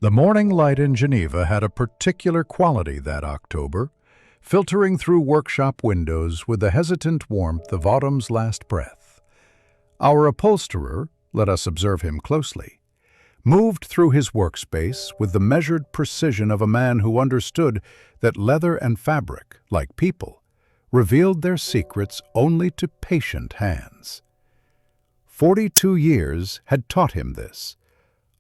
The morning light in Geneva had a particular quality that October, filtering through workshop windows with the hesitant warmth of autumn's last breath. Our upholsterer, let us observe him closely, moved through his workspace with the measured precision of a man who understood that leather and fabric, like people, revealed their secrets only to patient hands. 42 years had taught him this,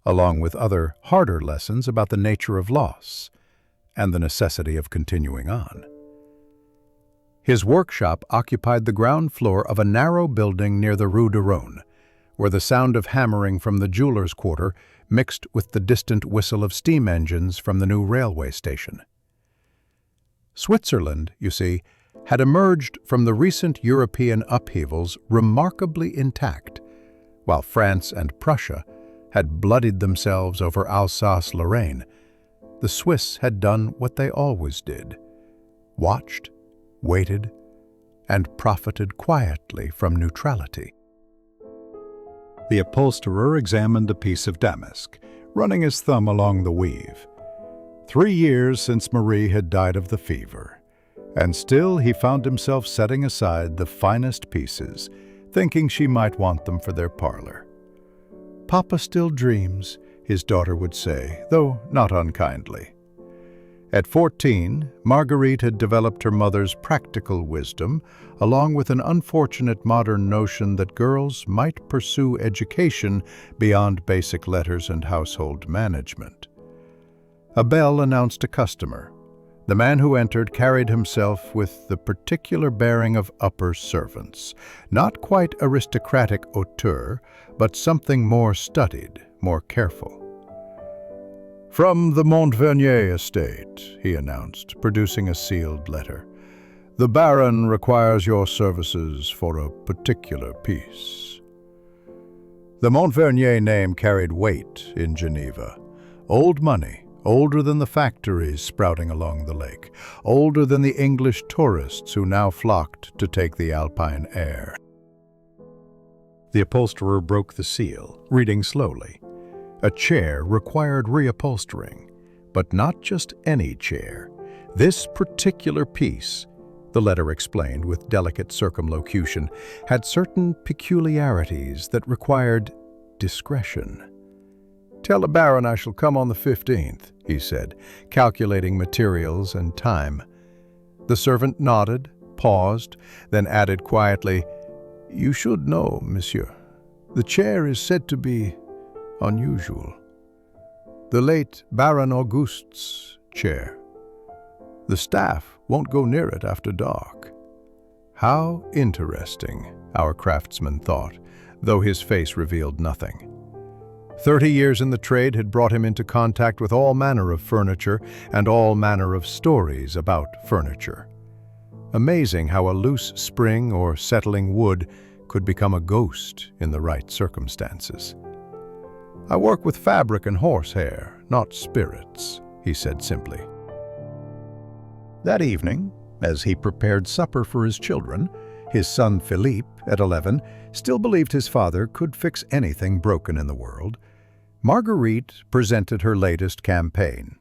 along with other harder lessons about the nature of loss and the necessity of continuing on. His workshop occupied the ground floor of a narrow building near the Rue de Rhône, where the sound of hammering from the jeweler's quarter mixed with the distant whistle of steam engines from the new railway station. Switzerland, you see, had emerged from the recent European upheavals remarkably intact, while France and Prussia had bloodied themselves over Alsace-Lorraine. The Swiss had done what they always did: watched, waited, and profited quietly from neutrality. The upholsterer examined the piece of damask, running his thumb along the weave. 3 years since Marie had died of the fever, and still he found himself setting aside the finest pieces, thinking she might want them for their parlor. "Papa still dreams," his daughter would say, though not unkindly. At 14, Marguerite had developed her mother's practical wisdom, along with an unfortunate modern notion that girls might pursue education beyond basic letters and household management. A bell announced a customer. The man who entered carried himself with the particular bearing of upper servants, not quite aristocratic hauteur, but something more studied, more careful. "From the Montvernier estate," he announced, producing a sealed letter. "The Baron requires your services for a particular piece." The Montvernier name carried weight in Geneva. Old money, older than the factories sprouting along the lake, older than the English tourists who now flocked to take the alpine air. The upholsterer broke the seal, reading slowly. A chair required reupholstering, but not just any chair. This particular piece, the letter explained with delicate circumlocution, had certain peculiarities that required discretion. "Tell the Baron I shall come on the 15th, he said, calculating materials and time. The servant nodded, paused, then added quietly, "You should know, monsieur. The chair is said to be unusual. The late Baron Auguste's chair. The staff won't go near it after dark." How interesting, our craftsman thought, though his face revealed nothing. 30 years in the trade had brought him into contact with all manner of furniture and all manner of stories about furniture. Amazing how a loose spring or settling wood could become a ghost in the right circumstances. "I work with fabric and horsehair, not spirits," he said simply. That evening, as he prepared supper for his children, his son Philippe, at 11, still believed his father could fix anything broken in the world. Marguerite presented her latest campaign.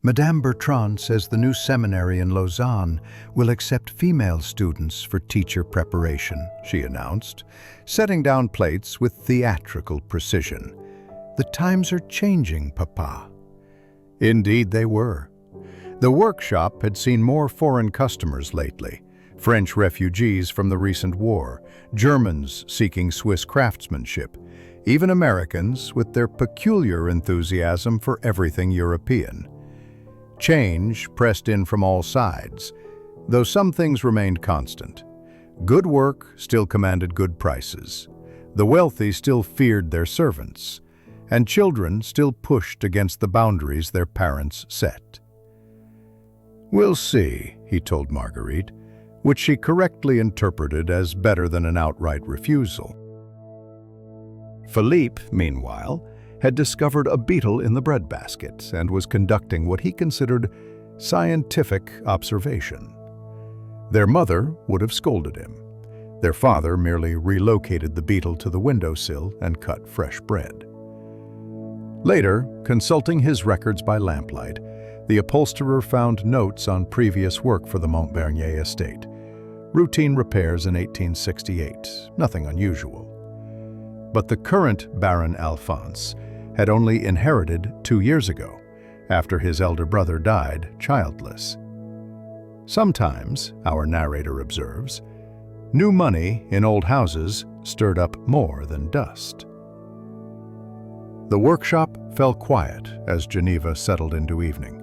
"Madame Bertrand says the new seminary in Lausanne will accept female students for teacher preparation," she announced, setting down plates with theatrical precision. "The times are changing, Papa." Indeed they were. The workshop had seen more foreign customers lately: French refugees from the recent war, Germans seeking Swiss craftsmanship, even Americans with their peculiar enthusiasm for everything European. Change pressed in from all sides, though some things remained constant. Good work still commanded good prices. The wealthy still feared their servants, and children still pushed against the boundaries their parents set. "We'll see," he told Marguerite, which she correctly interpreted as better than an outright refusal. Philippe, meanwhile, had discovered a beetle in the breadbasket and was conducting what he considered scientific observation. Their mother would have scolded him. Their father merely relocated the beetle to the windowsill and cut fresh bread. Later, consulting his records by lamplight, the upholsterer found notes on previous work for the Montvernier estate. Routine repairs in 1868, nothing unusual. But the current Baron Alphonse had only inherited 2 years ago, after his elder brother died childless. Sometimes, our narrator observes, new money in old houses stirred up more than dust. The workshop fell quiet as Geneva settled into evening.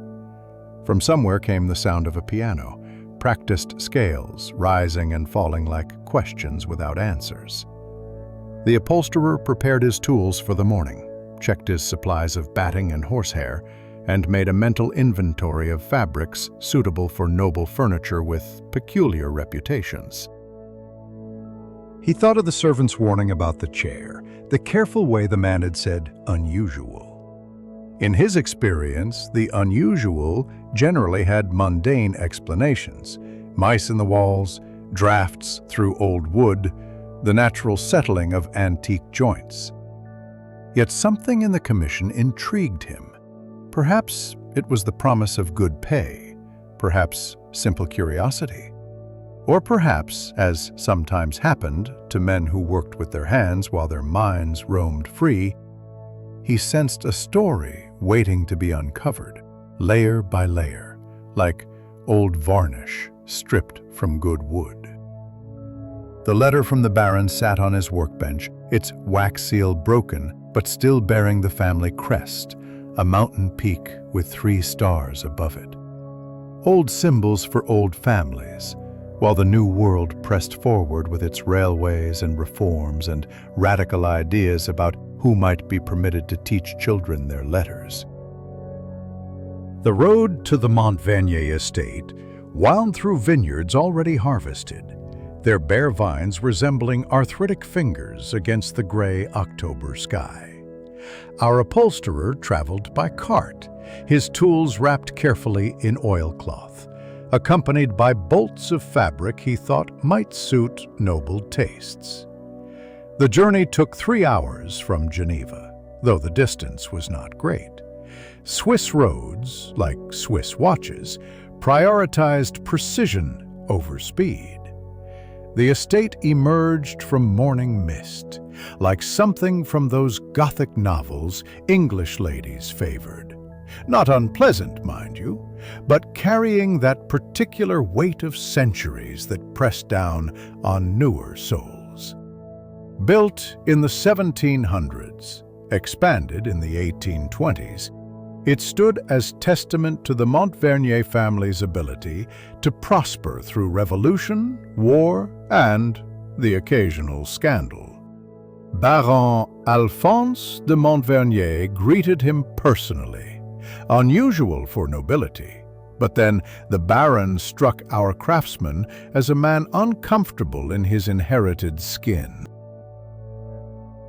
From somewhere came the sound of a piano, practiced scales rising and falling like questions without answers. The upholsterer prepared his tools for the morning, checked his supplies of batting and horsehair, and made a mental inventory of fabrics suitable for noble furniture with peculiar reputations. He thought of the servant's warning about the chair, the careful way the man had said unusual. In his experience, the unusual generally had mundane explanations: mice in the walls, drafts through old wood, the natural settling of antique joints. Yet something in the commission intrigued him. Perhaps it was the promise of good pay, perhaps simple curiosity. Or perhaps, as sometimes happened to men who worked with their hands while their minds roamed free, he sensed a story waiting to be uncovered, layer by layer, like old varnish stripped from good wood. The letter from the Baron sat on his workbench, its wax seal broken, but still bearing the family crest, a mountain peak with 3 stars above it. Old symbols for old families, while the new world pressed forward with its railways and reforms and radical ideas about who might be permitted to teach children their letters. The road to the Montvernier estate wound through vineyards already harvested, their bare vines resembling arthritic fingers against the gray October sky. Our upholsterer traveled by cart, his tools wrapped carefully in oilcloth, accompanied by bolts of fabric he thought might suit noble tastes. The journey took 3 hours from Geneva, though the distance was not great. Swiss roads, like Swiss watches, prioritized precision over speed. The estate emerged from morning mist, like something from those Gothic novels English ladies favored. Not unpleasant, mind you, but carrying that particular weight of centuries that pressed down on newer souls. Built in the 1700s, expanded in the 1820s, it stood as testament to the Montvernier family's ability to prosper through revolution, war, and the occasional scandal. Baron Alphonse de Montvernier greeted him personally, unusual for nobility, but then the Baron struck our craftsman as a man uncomfortable in his inherited skin.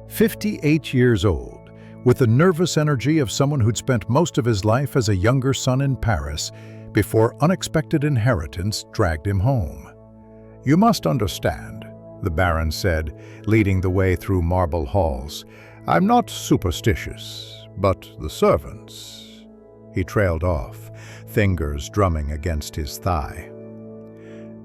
58 years old, with the nervous energy of someone who'd spent most of his life as a younger son in Paris before unexpected inheritance dragged him home. "You must understand," the Baron said, leading the way through marble halls. "I'm not superstitious, but the servants." He trailed off, fingers drumming against his thigh.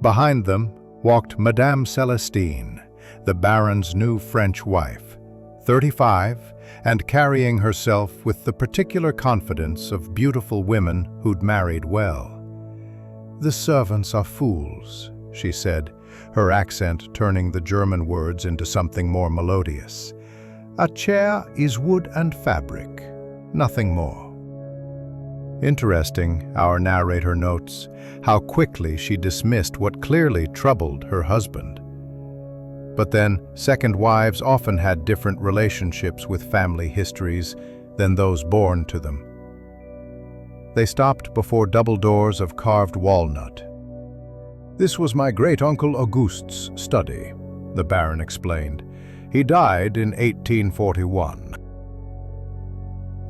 Behind them walked Madame Celestine, the Baron's new French wife, 35, and carrying herself with the particular confidence of beautiful women who'd married well. "The servants are fools," she said, her accent turning the German words into something more melodious. "A chair is wood and fabric, nothing more." Interesting, our narrator notes, how quickly she dismissed what clearly troubled her husband. But then, second wives often had different relationships with family histories than those born to them. They stopped before double doors of carved walnut. "This was my great-uncle Auguste's study," the Baron explained. "He died in 1841.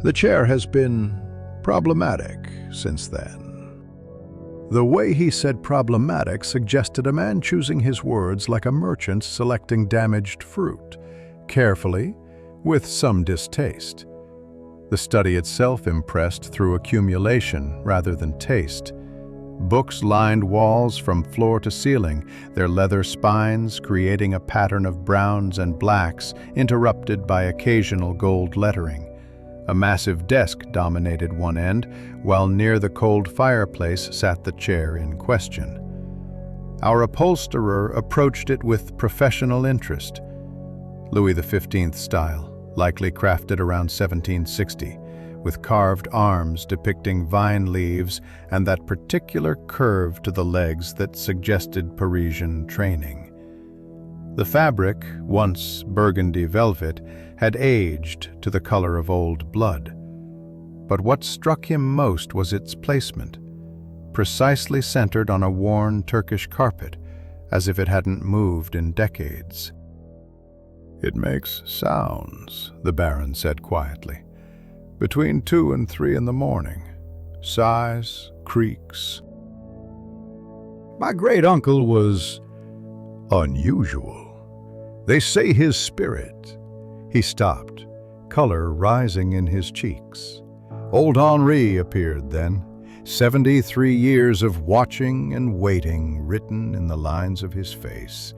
The chair has been problematic since then." The way he said problematic suggested a man choosing his words like a merchant selecting damaged fruit, carefully, with some distaste. The study itself impressed through accumulation rather than taste. Books lined walls from floor to ceiling, their leather spines creating a pattern of browns and blacks, interrupted by occasional gold lettering. A massive desk dominated one end, while near the cold fireplace sat the chair in question. Our upholsterer approached it with professional interest. Louis XV style, likely crafted around 1760, with carved arms depicting vine leaves and that particular curve to the legs that suggested Parisian training. The fabric, once burgundy velvet, had aged to the color of old blood. But what struck him most was its placement, precisely centered on a worn Turkish carpet, as if it hadn't moved in decades. "It makes sounds," the Baron said quietly. "Between 2 and 3 in the morning. Sighs, creaks." "My great-uncle was unusual. They say his spirit—" He stopped, color rising in his cheeks. Old Henri appeared then, 73 years of watching and waiting written in the lines of his face.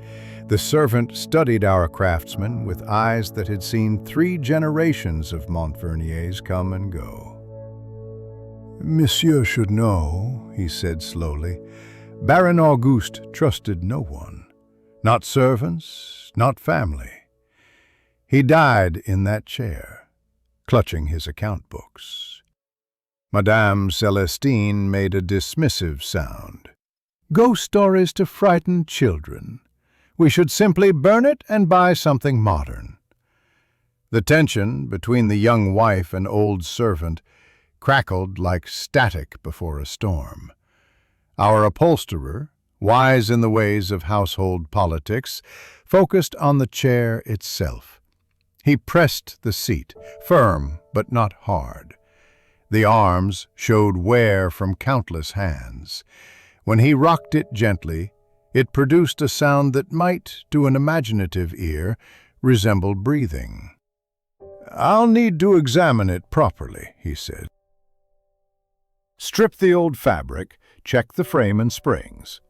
The servant studied our craftsman with eyes that had seen 3 generations of Montverniers come and go. "Monsieur should know," he said slowly. "Baron Auguste trusted no one. Not servants, not family. He died in that chair, clutching his account books." Madame Celestine made a dismissive sound. "Ghost stories to frighten children. We should simply burn it and buy something modern." The tension between the young wife and old servant crackled like static before a storm. Our upholsterer, wise in the ways of household politics, focused on the chair itself. He pressed the seat, firm but not hard. The arms showed wear from countless hands. When he rocked it gently, it produced a sound that might, to an imaginative ear, resemble breathing. "I'll need to examine it properly," he said. "Strip the old fabric, check the frame and springs."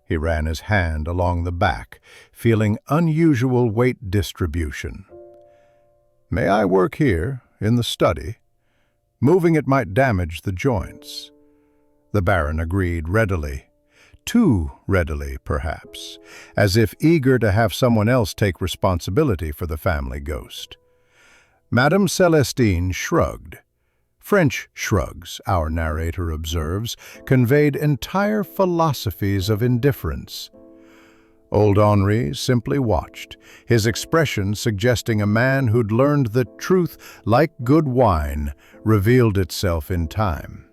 He ran his hand along the back, feeling unusual weight distribution. "May I work here, in the study? Moving it might damage the joints." The Baron agreed readily. Too readily, perhaps, as if eager to have someone else take responsibility for the family ghost. Madame Celestine shrugged. French shrugs, our narrator observes, conveyed entire philosophies of indifference. Old Henri simply watched, his expression suggesting a man who'd learned that truth, like good wine, revealed itself in time.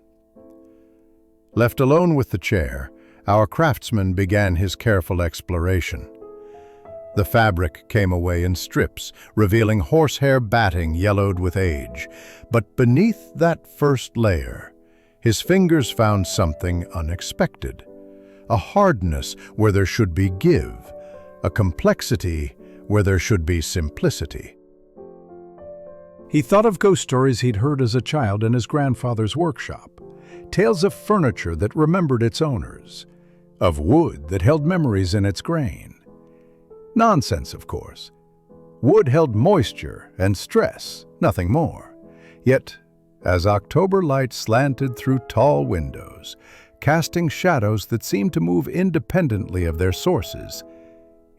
Left alone with the chair, our craftsman began his careful exploration. The fabric came away in strips, revealing horsehair batting yellowed with age. But beneath that first layer, his fingers found something unexpected. A hardness where there should be give, a complexity where there should be simplicity. He thought of ghost stories he'd heard as a child in his grandfather's workshop, tales of furniture that remembered its owners, of wood that held memories in its grain. Nonsense, of course. Wood held moisture and stress, nothing more. Yet, as October light slanted through tall windows, casting shadows that seemed to move independently of their sources,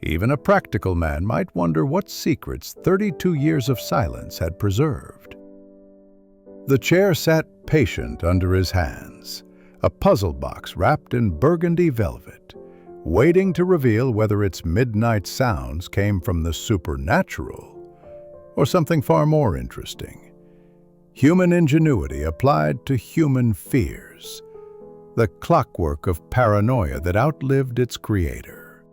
even a practical man might wonder what secrets 32 years of silence had preserved. The chair sat patient under his hands, a puzzle box wrapped in burgundy velvet, waiting to reveal whether its midnight sounds came from the supernatural or something far more interesting. Human ingenuity applied to human fears, the clockwork of paranoia that outlived its creator.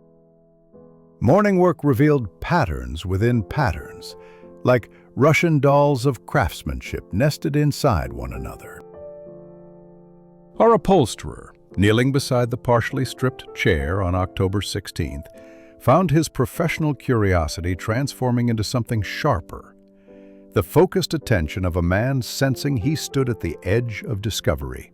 Morning work revealed patterns within patterns, like Russian dolls of craftsmanship nested inside one another. Our upholsterer, kneeling beside the partially stripped chair on October 16th, found his professional curiosity transforming into something sharper. the focused attention of a man sensing he stood at the edge of discovery.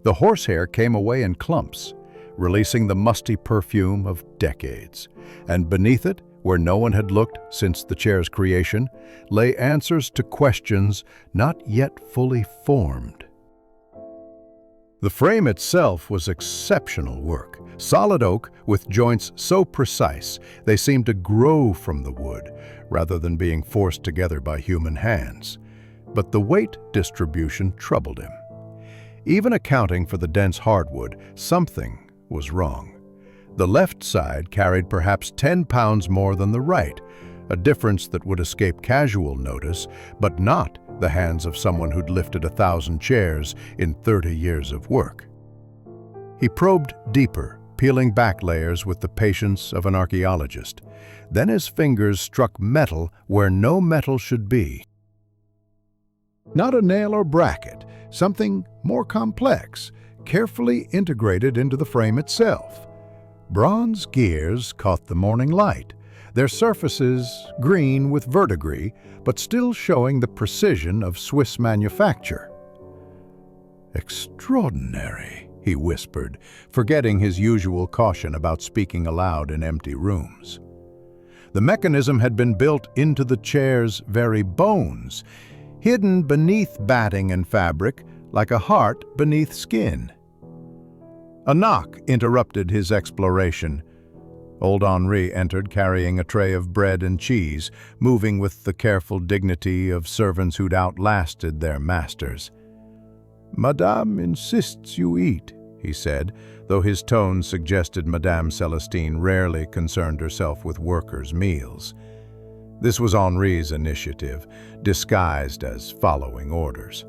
The horsehair came away in clumps, releasing the musty perfume of decades, and beneath it, where no one had looked since the chair's creation, lay answers to questions not yet fully formed. The frame itself was exceptional work, solid oak with joints so precise they seemed to grow from the wood rather than being forced together by human hands. But the weight distribution troubled him. Even accounting for the dense hardwood, something was wrong. The left side carried perhaps 10 pounds more than the right, a difference that would escape casual notice, but not the hands of someone who'd lifted 1,000 chairs in 30 years of work. He probed deeper, peeling back layers with the patience of an archaeologist. Then his fingers struck metal where no metal should be. Not a nail or bracket, something more complex, carefully integrated into the frame itself. Bronze gears caught the morning light, their surfaces green with verdigris, but still showing the precision of Swiss manufacture. "Extraordinary," he whispered, forgetting his usual caution about speaking aloud in empty rooms. The mechanism had been built into the chair's very bones, hidden beneath batting and fabric, like a heart beneath skin. A knock interrupted his exploration. Old Henri entered carrying a tray of bread and cheese, moving with the careful dignity of servants who'd outlasted their masters. "Madame insists you eat," he said, though his tone suggested Madame Celestine rarely concerned herself with workers' meals. This was Henri's initiative, disguised as following orders.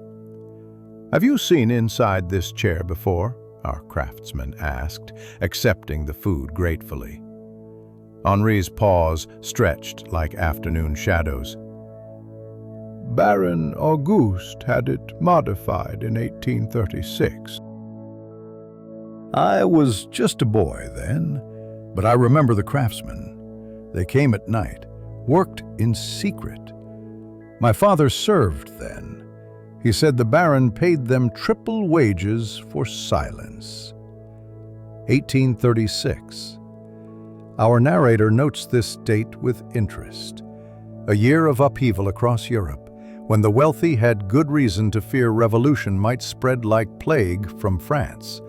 "Have you seen inside this chair before?" our craftsman asked, accepting the food gratefully. Henri's paws stretched like afternoon shadows. "Baron Auguste had it modified in 1836. I was just a boy then, but I remember the craftsmen. They came at night, worked in secret. My father served then. He said the Baron paid them triple wages for silence." 1836. Our narrator notes this date with interest. A year of upheaval across Europe, when the wealthy had good reason to fear revolution might spread like plague from France.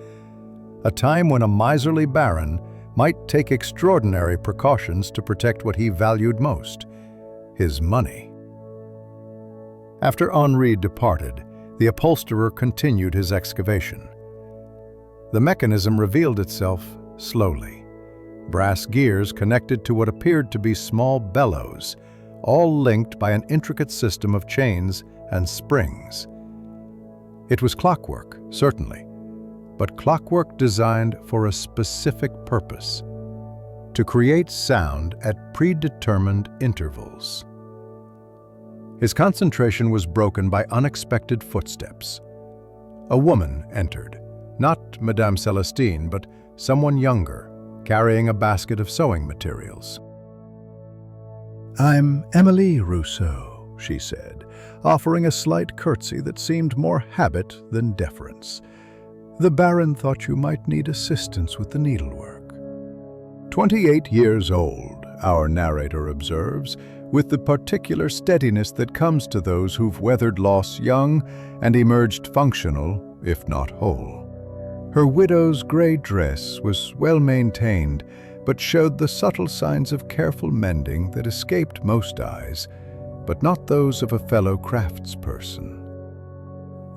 A time when a miserly baron might take extraordinary precautions to protect what he valued most, his money. After Henri departed, the upholsterer continued his excavation. The mechanism revealed itself slowly. Brass gears connected to what appeared to be small bellows, all linked by an intricate system of chains and springs. It was clockwork, certainly, but clockwork designed for a specific purpose: to create sound at predetermined intervals. His concentration was broken by unexpected footsteps. A woman entered, not Madame Celestine, but someone younger, carrying a basket of sewing materials. "I'm Emily Rousseau," she said, offering a slight curtsy that seemed more habit than deference. "The Baron thought you might need assistance with the needlework." 28 years old, our narrator observes, with the particular steadiness that comes to those who've weathered loss young and emerged functional, if not whole. Her widow's gray dress was well maintained, but showed the subtle signs of careful mending that escaped most eyes, but not those of a fellow craftsperson.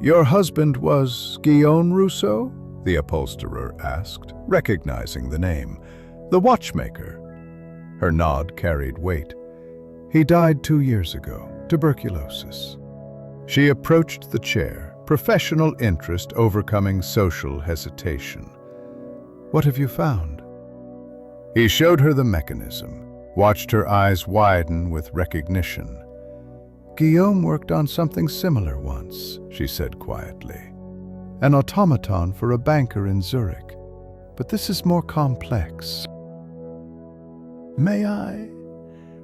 "Your husband was Guillaume Rousseau?" the upholsterer asked, recognizing the name. "The watchmaker?" Her nod carried weight. "He died 2 years ago, tuberculosis." She approached the chair, professional interest overcoming social hesitation. "What have you found?" He showed her the mechanism, watched her eyes widen with recognition. "Guillaume worked on something similar once," she said quietly. "An automaton for a banker in Zurich. But this is more complex." "May I?"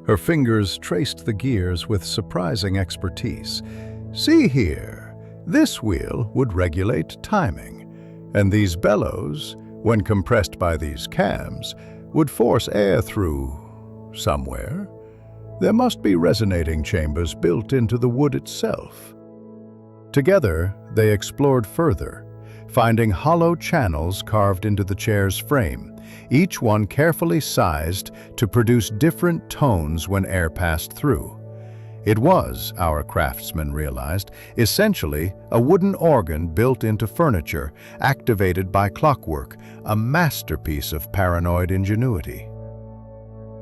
Her fingers traced the gears with surprising expertise. "See here, this wheel would regulate timing, and these bellows, when compressed by these cams, would force air through somewhere. There must be resonating chambers built into the wood itself." Together, they explored further, finding hollow channels carved into the chair's frame, each one carefully sized to produce different tones when air passed through. It was, our craftsmen realized, essentially a wooden organ built into furniture, activated by clockwork, a masterpiece of paranoid ingenuity.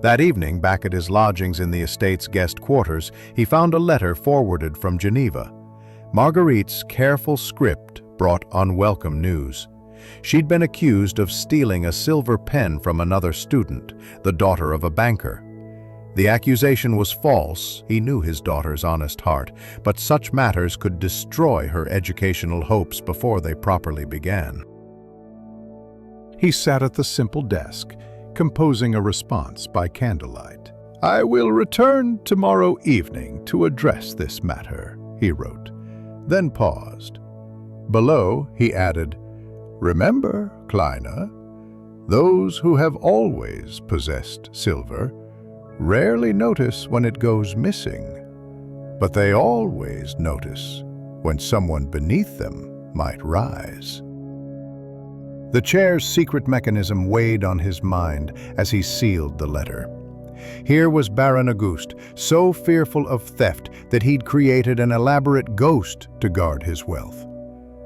That evening, back at his lodgings in the estate's guest quarters, he found a letter forwarded from Geneva. Marguerite's careful script brought unwelcome news. She'd been accused of stealing a silver pen from another student, the daughter of a banker. The accusation was false, he knew his daughter's honest heart, but such matters could destroy her educational hopes before they properly began. He sat at the simple desk, composing a response by candlelight. "I will return tomorrow evening to address this matter," he wrote, then paused. Below, he added, "Remember, Kleine, those who have always possessed silver rarely notice when it goes missing, but they always notice when someone beneath them might rise." The chair's secret mechanism weighed on his mind as he sealed the letter. Here was Baron Auguste, so fearful of theft that he'd created an elaborate ghost to guard his wealth.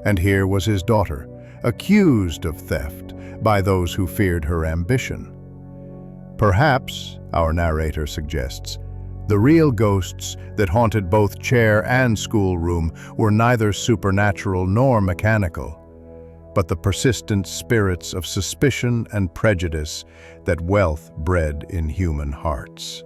And here was his daughter, accused of theft by those who feared her ambition. Perhaps, our narrator suggests, the real ghosts that haunted both chair and schoolroom were neither supernatural nor mechanical, but the persistent spirits of suspicion and prejudice that wealth bred in human hearts.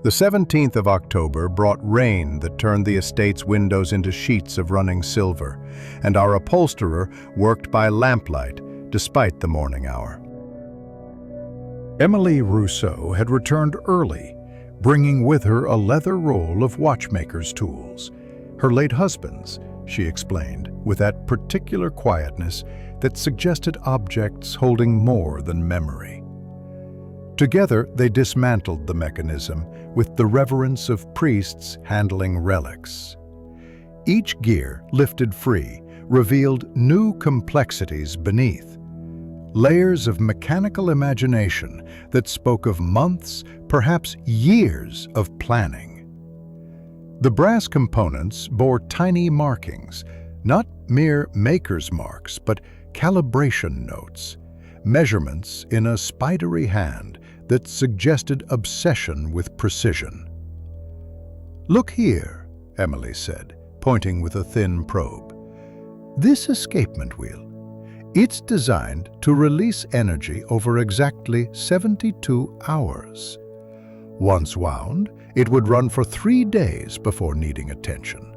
The 17th of October brought rain that turned the estate's windows into sheets of running silver, and our upholsterer worked by lamplight despite the morning hour. Emily Rousseau had returned early, bringing with her a leather roll of watchmaker's tools. Her late husband's, she explained, with that particular quietness that suggested objects holding more than memory. Together, they dismantled the mechanism with the reverence of priests handling relics. Each gear, lifted free, revealed new complexities beneath, layers of mechanical imagination that spoke of months, perhaps years of planning. The brass components bore tiny markings, not mere maker's marks, but calibration notes, measurements in a spidery hand that suggested obsession with precision. "Look here," Emily said, pointing with a thin probe. "This escapement wheel. It's designed to release energy over exactly 72 hours. Once wound, it would run for 3 days before needing attention."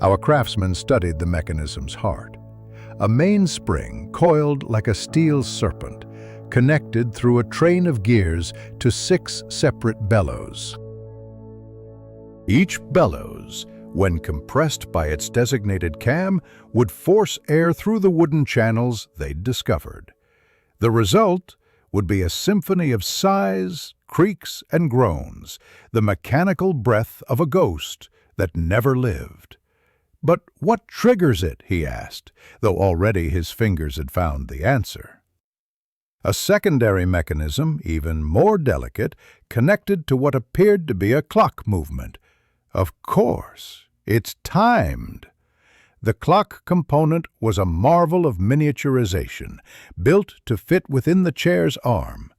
Our craftsman studied the mechanism's heart. A mainspring coiled like a steel serpent, connected through a train of gears to 6 separate bellows. Each bellows, when compressed by its designated cam, would force air through the wooden channels they'd discovered. The result would be a symphony of sighs, creaks, and groans, the mechanical breath of a ghost that never lived. "But what triggers it?" he asked, though already his fingers had found the answer. A secondary mechanism, even more delicate, connected to what appeared to be a clock movement. Of course, it's timed. The clock component was a marvel of miniaturization, built to fit within the chair's arm.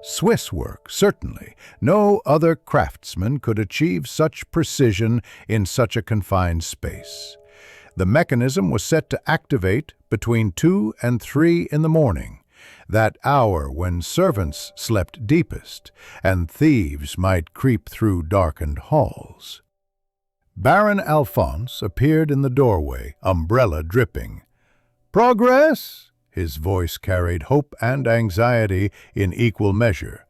Swiss work, certainly. No other craftsman could achieve such precision in such a confined space. The mechanism was set to activate between 2 and 3 in the morning, that hour when servants slept deepest and thieves might creep through darkened halls. Baron Alphonse appeared in the doorway, umbrella dripping. "Progress?" His voice carried hope and anxiety in equal measure.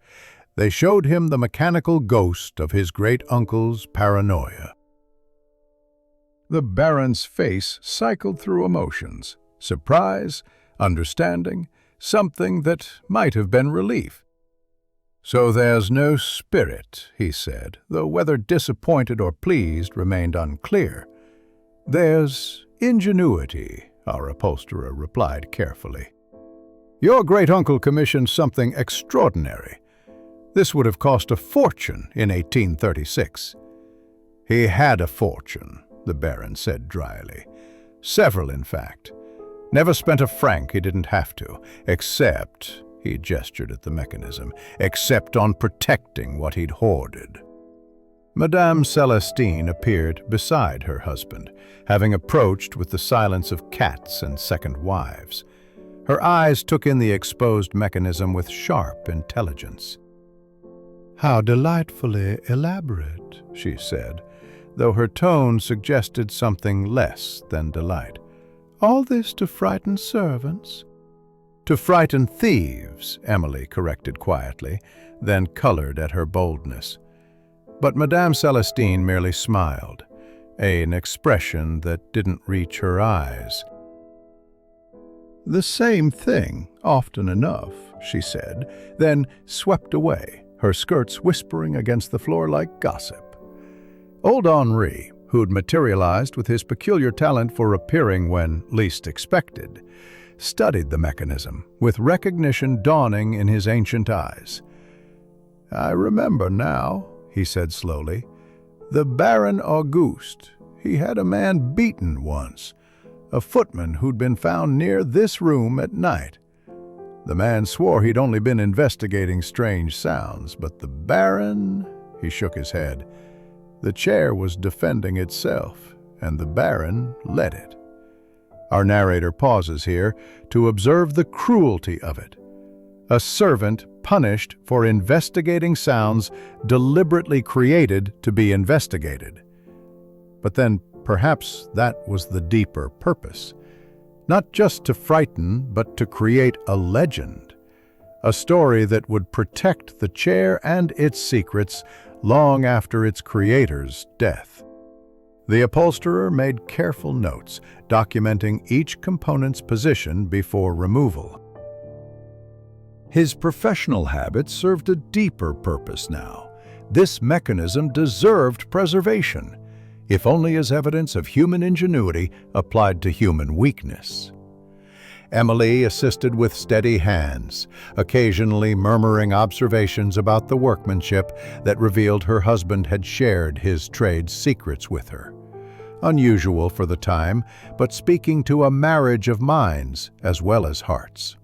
They showed him the mechanical ghost of his great-uncle's paranoia. The Baron's face cycled through emotions: surprise, understanding, something that might have been relief. "So there's no spirit," he said, though whether disappointed or pleased remained unclear. "There's ingenuity," our upholsterer replied carefully. "Your great-uncle commissioned something extraordinary. This would have cost a fortune in 1836. "He had a fortune," the Baron said dryly. "Several, in fact. Never spent a franc he didn't have to, except," he gestured at the mechanism, "except on protecting what he'd hoarded." Madame Celestine appeared beside her husband, having approached with the silence of cats and second wives. Her eyes took in the exposed mechanism with sharp intelligence. "How delightfully elaborate," she said, though her tone suggested something less than delight. "All this to frighten servants?" "To frighten thieves," Emily corrected quietly, then colored at her boldness. But Madame Celestine merely smiled, an expression that didn't reach her eyes. "The same thing, often enough," she said, then swept away, her skirts whispering against the floor like gossip. Old Henri, who'd materialized with his peculiar talent for appearing when least expected, studied the mechanism, with recognition dawning in his ancient eyes. "I remember now," he said slowly. "The Baron Auguste. He had a man beaten once, a footman who'd been found near this room at night. The man swore he'd only been investigating strange sounds, but the Baron," he shook his head, "the chair was defending itself, and the Baron let it." Our narrator pauses here to observe the cruelty of it. A servant punished for investigating sounds deliberately created to be investigated. But then perhaps that was the deeper purpose. Not just to frighten, but to create a legend. A story that would protect the chair and its secrets long after its creator's death. The upholsterer made careful notes, documenting each component's position before removal. His professional habits served a deeper purpose now. This mechanism deserved preservation, if only as evidence of human ingenuity applied to human weakness. Emily assisted with steady hands, occasionally murmuring observations about the workmanship that revealed her husband had shared his trade's secrets with her. Unusual for the time, but speaking to a marriage of minds as well as hearts.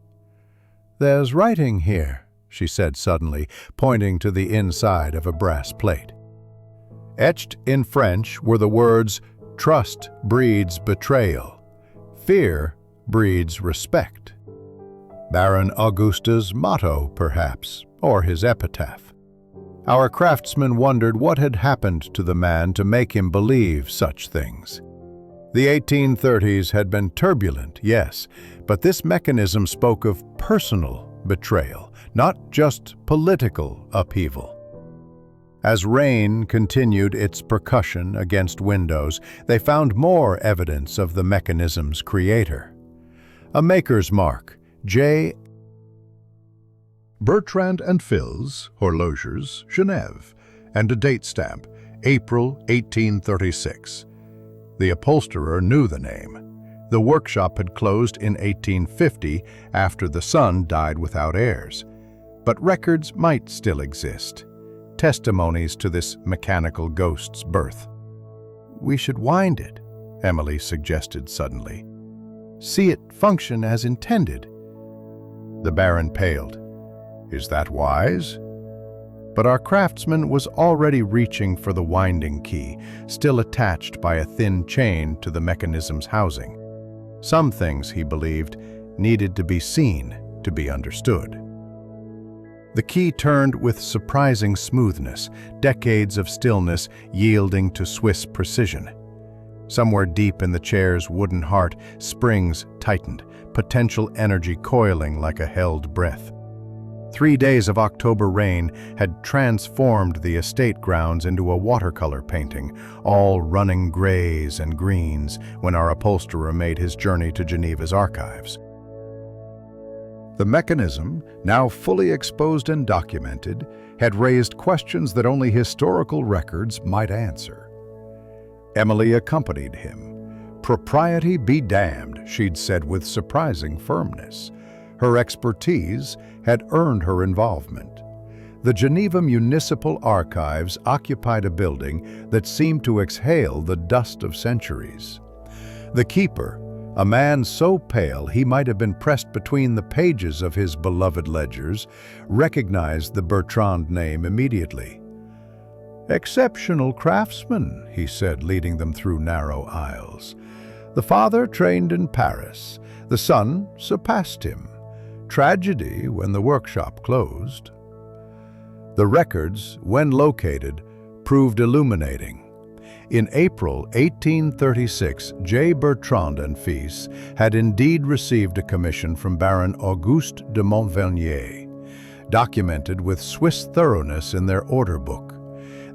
"There's writing here," she said suddenly, pointing to the inside of a brass plate. Etched in French were the words, "Trust breeds betrayal. Fear breeds respect." Baron Auguste's motto, perhaps, or his epitaph. Our craftsman wondered what had happened to the man to make him believe such things. The 1830s had been turbulent, yes, but this mechanism spoke of personal betrayal, not just political upheaval. As rain continued its percussion against windows, they found more evidence of the mechanism's creator. A maker's mark, J. Bertrand and Fils, Horlogers, Genève, and a date stamp, April 1836. The upholsterer knew the name. The workshop had closed in 1850 after the son died without heirs. But records might still exist, testimonies to this mechanical ghost's birth. "We should wind it," Emily suggested suddenly. "See it function as intended." The Baron paled. "Is that wise?" But our craftsman was already reaching for the winding key, still attached by a thin chain to the mechanism's housing. Some things, he believed, needed to be seen to be understood. The key turned with surprising smoothness, decades of stillness yielding to Swiss precision. Somewhere deep in the chair's wooden heart, springs tightened, potential energy coiling like a held breath. 3 days of October rain had transformed the estate grounds into a watercolor painting, all running grays and greens, when our upholsterer made his journey to Geneva's archives. The mechanism, now fully exposed and documented, had raised questions that only historical records might answer. Emily accompanied him. "Propriety be damned," she'd said with surprising firmness. Her expertise had earned her involvement. The Geneva Municipal Archives occupied a building that seemed to exhale the dust of centuries. The keeper, a man so pale he might have been pressed between the pages of his beloved ledgers, recognized the Bertrand name immediately. "Exceptional craftsman," he said, leading them through narrow aisles. "The father trained in Paris. The son surpassed him. Tragedy when the workshop closed." The records, when located, proved illuminating. In April 1836, J. Bertrand and Fils had indeed received a commission from Baron Auguste de Montvernier, documented with Swiss thoroughness in their order book.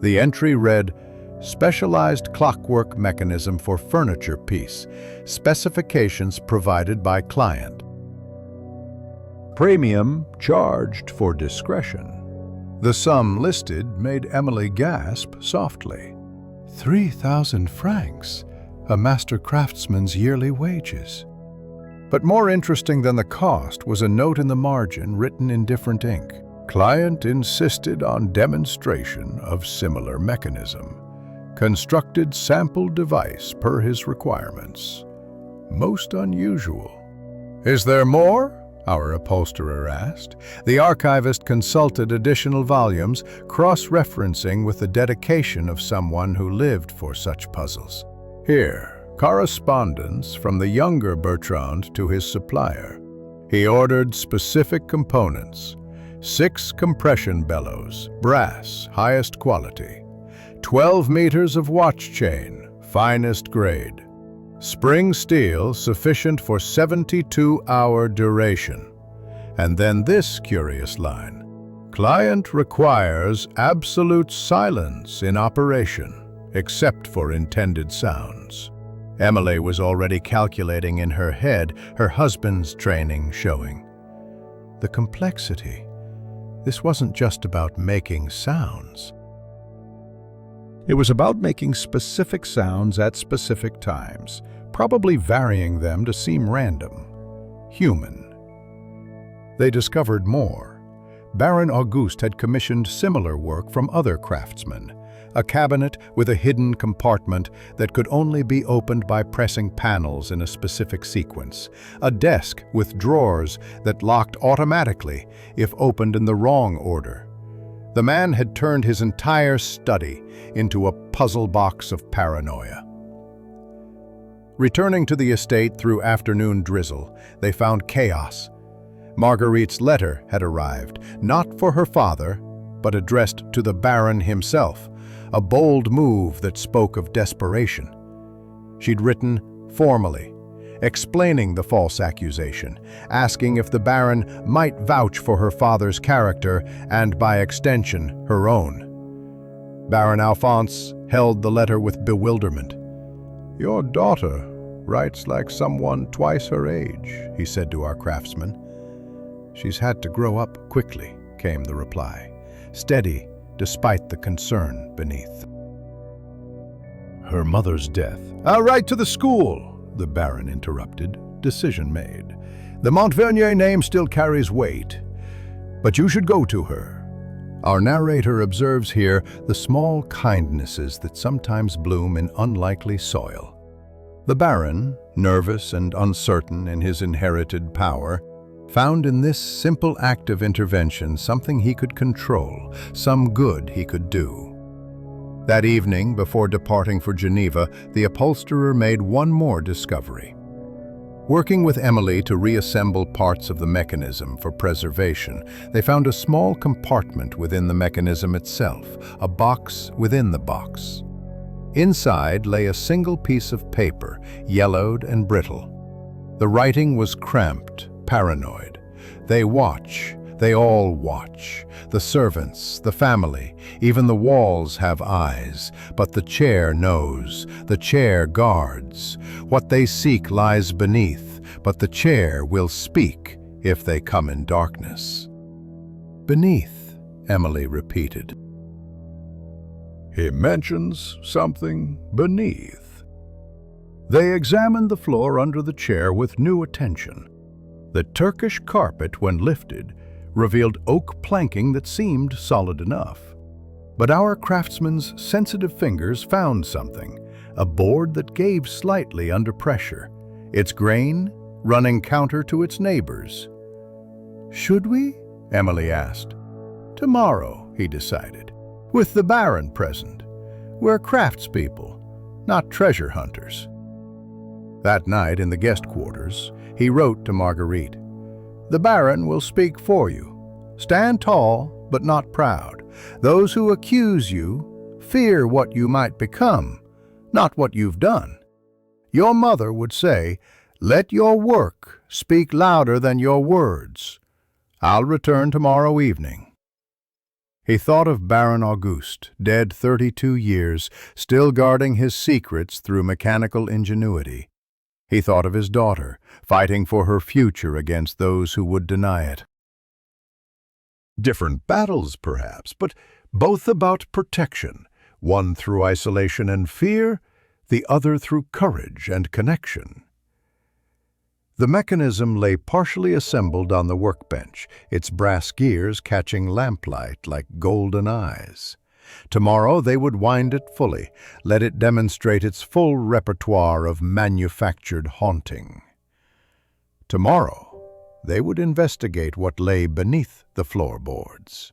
The entry read, "Specialized clockwork mechanism for furniture piece. Specifications provided by client. Premium charged for discretion." The sum listed made Emily gasp softly. 3,000 francs, a master craftsman's yearly wages. But more interesting than the cost was a note in the margin written in different ink. Client insisted on demonstration of similar mechanism. Constructed sample device per his requirements. Most unusual. "Is there more?" our upholsterer asked. The archivist consulted additional volumes, cross-referencing with the dedication of someone who lived for such puzzles. Here, correspondence from the younger Bertrand to his supplier. He ordered specific components: 6 compression bellows, brass, highest quality; 12 meters of watch chain, finest grade; spring steel sufficient for 72-hour duration. And then this curious line: "Client requires absolute silence in operation, except for intended sounds." Emily was already calculating in her head, her husband's training showing. The complexity. This wasn't just about making sounds. It was about making specific sounds at specific times, probably varying them to seem random, human. They discovered more. Baron Auguste had commissioned similar work from other craftsmen. A cabinet with a hidden compartment that could only be opened by pressing panels in a specific sequence. A desk with drawers that locked automatically if opened in the wrong order. The man had turned his entire study into a puzzle box of paranoia. Returning to the estate through afternoon drizzle, they found chaos. Marguerite's letter had arrived, not for her father, but addressed to the Baron himself, a bold move that spoke of desperation. She'd written formally, explaining the false accusation, asking if the Baron might vouch for her father's character and, by extension, her own. Baron Alphonse held the letter with bewilderment. "Your daughter writes like someone twice her age," he said to our craftsman. "She's had to grow up quickly," came the reply, steady despite the concern beneath. Her mother's death. "I'll write to the school," the Baron interrupted. Decision made. "The Montvernier name still carries weight, but you should go to her." Our narrator observes here the small kindnesses that sometimes bloom in unlikely soil. The Baron, nervous and uncertain in his inherited power, found in this simple act of intervention something he could control, some good he could do. That evening, before departing for Geneva, the upholsterer made one more discovery. Working with Emily to reassemble parts of the mechanism for preservation, they found a small compartment within the mechanism itself, a box within the box. Inside lay a single piece of paper, yellowed and brittle. The writing was cramped, paranoid. "They watch. They all watch. The servants, the family, even the walls have eyes. But the chair knows. The chair guards. What they seek lies beneath, but the chair will speak if they come in darkness. Beneath, Emily repeated. He mentions something beneath. They examined the floor under the chair with new attention. The Turkish carpet, when lifted, revealed oak planking that seemed solid enough. But our craftsman's sensitive fingers found something, a board that gave slightly under pressure, its grain running counter to its neighbors. "Should we?" Emily asked. "Tomorrow," he decided, "with the Baron present. We're craftspeople, not treasure hunters." That night in the guest quarters, he wrote to Marguerite, "The Baron will speak for you. Stand tall, but not proud. Those who accuse you fear what you might become, not what you've done. Your mother would say, 'Let your work speak louder than your words.' I'll return tomorrow evening." He thought of Baron Auguste, dead 32 years, still guarding his secrets through mechanical ingenuity. He thought of his daughter, fighting for her future against those who would deny it. Different battles, perhaps, but both about protection, one through isolation and fear, the other through courage and connection. The mechanism lay partially assembled on the workbench, its brass gears catching lamplight like golden eyes. Tomorrow they would wind it fully, let it demonstrate its full repertoire of manufactured haunting. Tomorrow they would investigate what lay beneath the floorboards.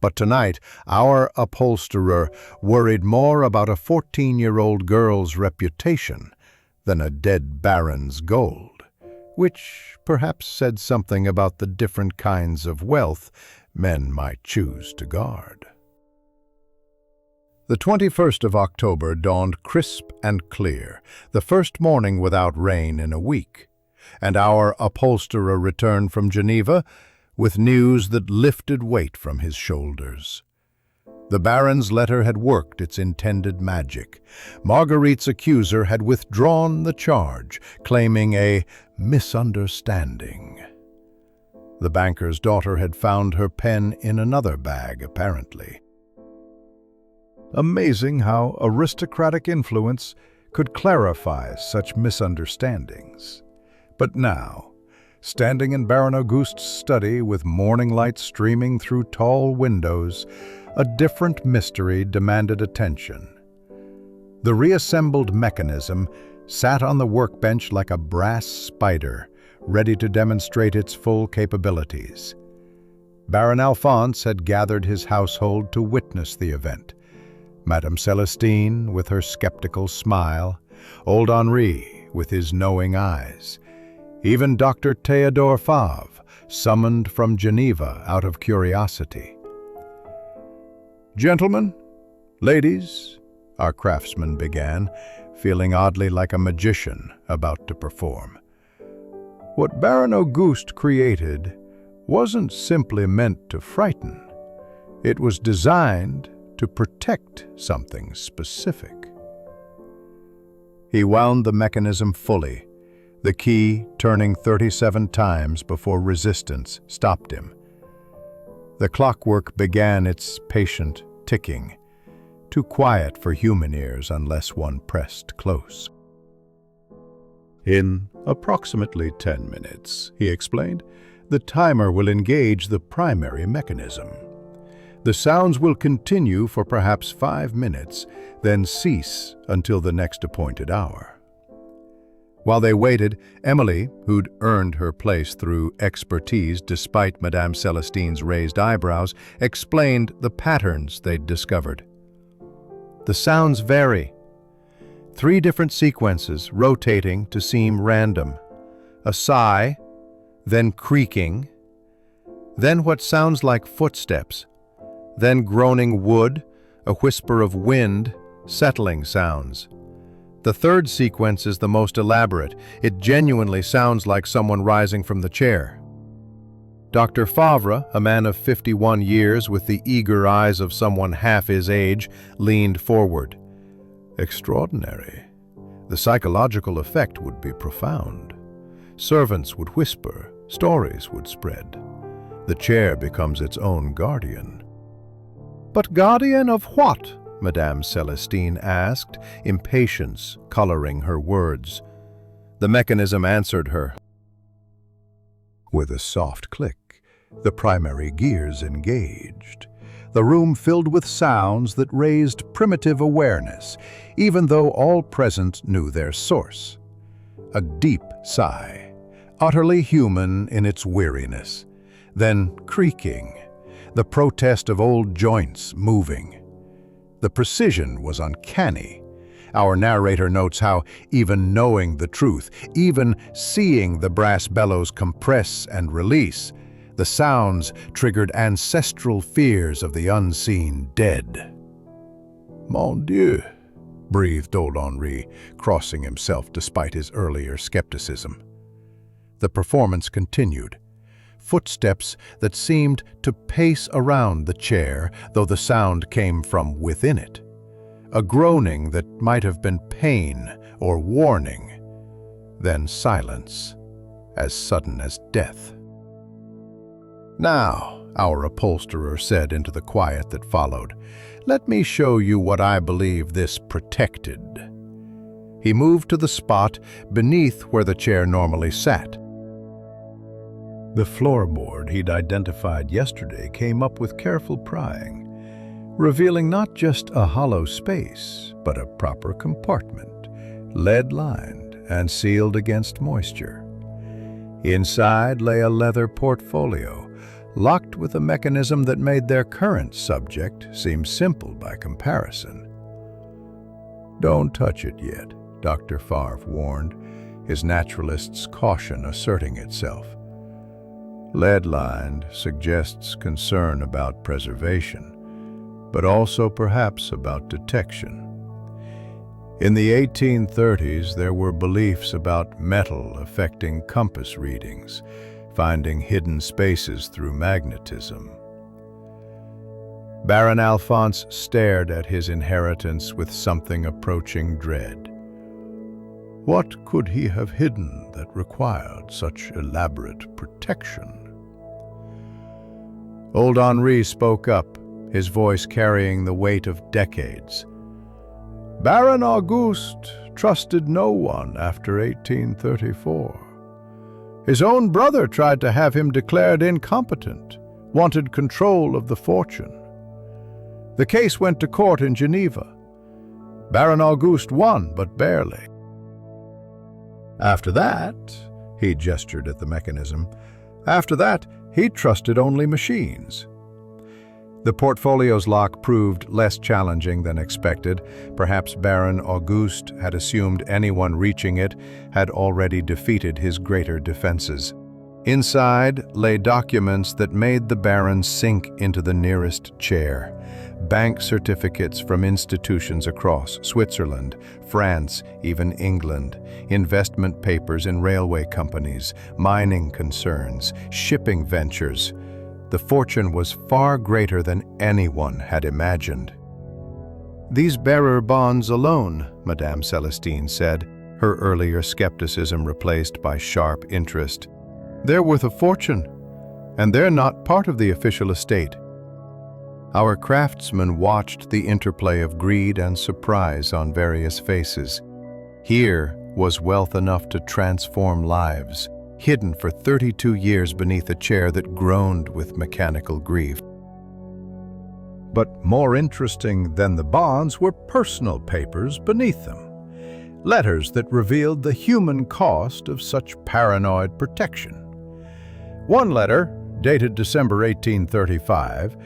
But tonight our upholsterer worried more about a 14-year-old girl's reputation than a dead baron's gold, which perhaps said something about the different kinds of wealth men might choose to guard. The 21st of October dawned crisp and clear, the first morning without rain in a week, and our upholsterer returned from Geneva with news that lifted weight from his shoulders. The Baron's letter had worked its intended magic. Marguerite's accuser had withdrawn the charge, claiming a misunderstanding. The banker's daughter had found her pen in another bag, apparently. Amazing how aristocratic influence could clarify such misunderstandings. But now, standing in Baron Auguste's study with morning light streaming through tall windows, a different mystery demanded attention. The reassembled mechanism sat on the workbench like a brass spider, ready to demonstrate its full capabilities. Baron Alphonse had gathered his household to witness the event. Madame Celestine, with her skeptical smile, old Henri, with his knowing eyes, even Dr. Théodore Favre, summoned from Geneva out of curiosity. "Gentlemen, ladies," our craftsman began, feeling oddly like a magician about to perform. "What Baron Auguste created wasn't simply meant to frighten. It was designed to protect something specific." He wound the mechanism fully, the key turning 37 times before resistance stopped him. The clockwork began its patient ticking, too quiet for human ears unless one pressed close. "In approximately 10 minutes, he explained, the timer will engage the primary mechanism. The sounds will continue for perhaps 5 minutes, then cease until the next appointed hour." While they waited, Emily, who'd earned her place through expertise despite Madame Celestine's raised eyebrows, explained the patterns they'd discovered. "The sounds vary. 3 different sequences rotating to seem random. A sigh, then creaking, then what sounds like footsteps, then groaning wood, a whisper of wind, settling sounds. The 3rd sequence is the most elaborate. It genuinely sounds like someone rising from the chair." Dr. Favre, a man of 51 years with the eager eyes of someone half his age, leaned forward. Extraordinary. The psychological effect would be profound. Servants would whisper, stories would spread. The chair becomes its own guardian. But guardian of what? Madame Celestine asked, impatience coloring her words. The mechanism answered her. With a soft click, the primary gears engaged. The room filled with sounds that raised primitive awareness, even though all present knew their source. A deep sigh, utterly human in its weariness. Then creaking, the protest of old joints moving. The precision was uncanny. Our narrator notes how, even knowing the truth, even seeing the brass bellows compress and release, the sounds triggered ancestral fears of the unseen dead. Mon Dieu, breathed old Henri, crossing himself despite his earlier skepticism. The performance continued. Footsteps that seemed to pace around the chair, though the sound came from within it. A groaning that might have been pain or warning. Then silence, as sudden as death. Now, our upholsterer said into the quiet that followed, let me show you what I believe this protected. He moved to the spot beneath where the chair normally sat. The floorboard he'd identified yesterday came up with careful prying, revealing not just a hollow space, but a proper compartment, lead-lined and sealed against moisture. Inside lay a leather portfolio, locked with a mechanism that made their current subject seem simple by comparison. Don't touch it yet, Dr. Favre warned, his naturalist's caution asserting itself. Lead-lined suggests concern about preservation, but also perhaps about detection. In the 1830s, there were beliefs about metal affecting compass readings, finding hidden spaces through magnetism. Baron Alphonse stared at his inheritance with something approaching dread. What could he have hidden that required such elaborate protection? Old Henri spoke up, his voice carrying the weight of decades. Baron Auguste trusted no one after 1834. His own brother tried to have him declared incompetent, wanted control of the fortune. The case went to court in Geneva. Baron Auguste won, but barely. After that, he gestured at the mechanism, after that, he trusted only machines. The portfolio's lock proved less challenging than expected. Perhaps Baron Auguste had assumed anyone reaching it had already defeated his greater defenses. Inside lay documents that made the Baron sink into the nearest chair. Bank certificates from institutions across Switzerland, France, even England, investment papers in railway companies, mining concerns, shipping ventures. The fortune was far greater than anyone had imagined. These bearer bonds alone, Madame Celestine said, her earlier skepticism replaced by sharp interest. They're worth a fortune, and they're not part of the official estate. Our craftsmen watched the interplay of greed and surprise on various faces. Here was wealth enough to transform lives, hidden for 32 years beneath a chair that groaned with mechanical grief. But more interesting than the bonds were personal papers beneath them. Letters that revealed the human cost of such paranoid protection. One letter, dated December 1835,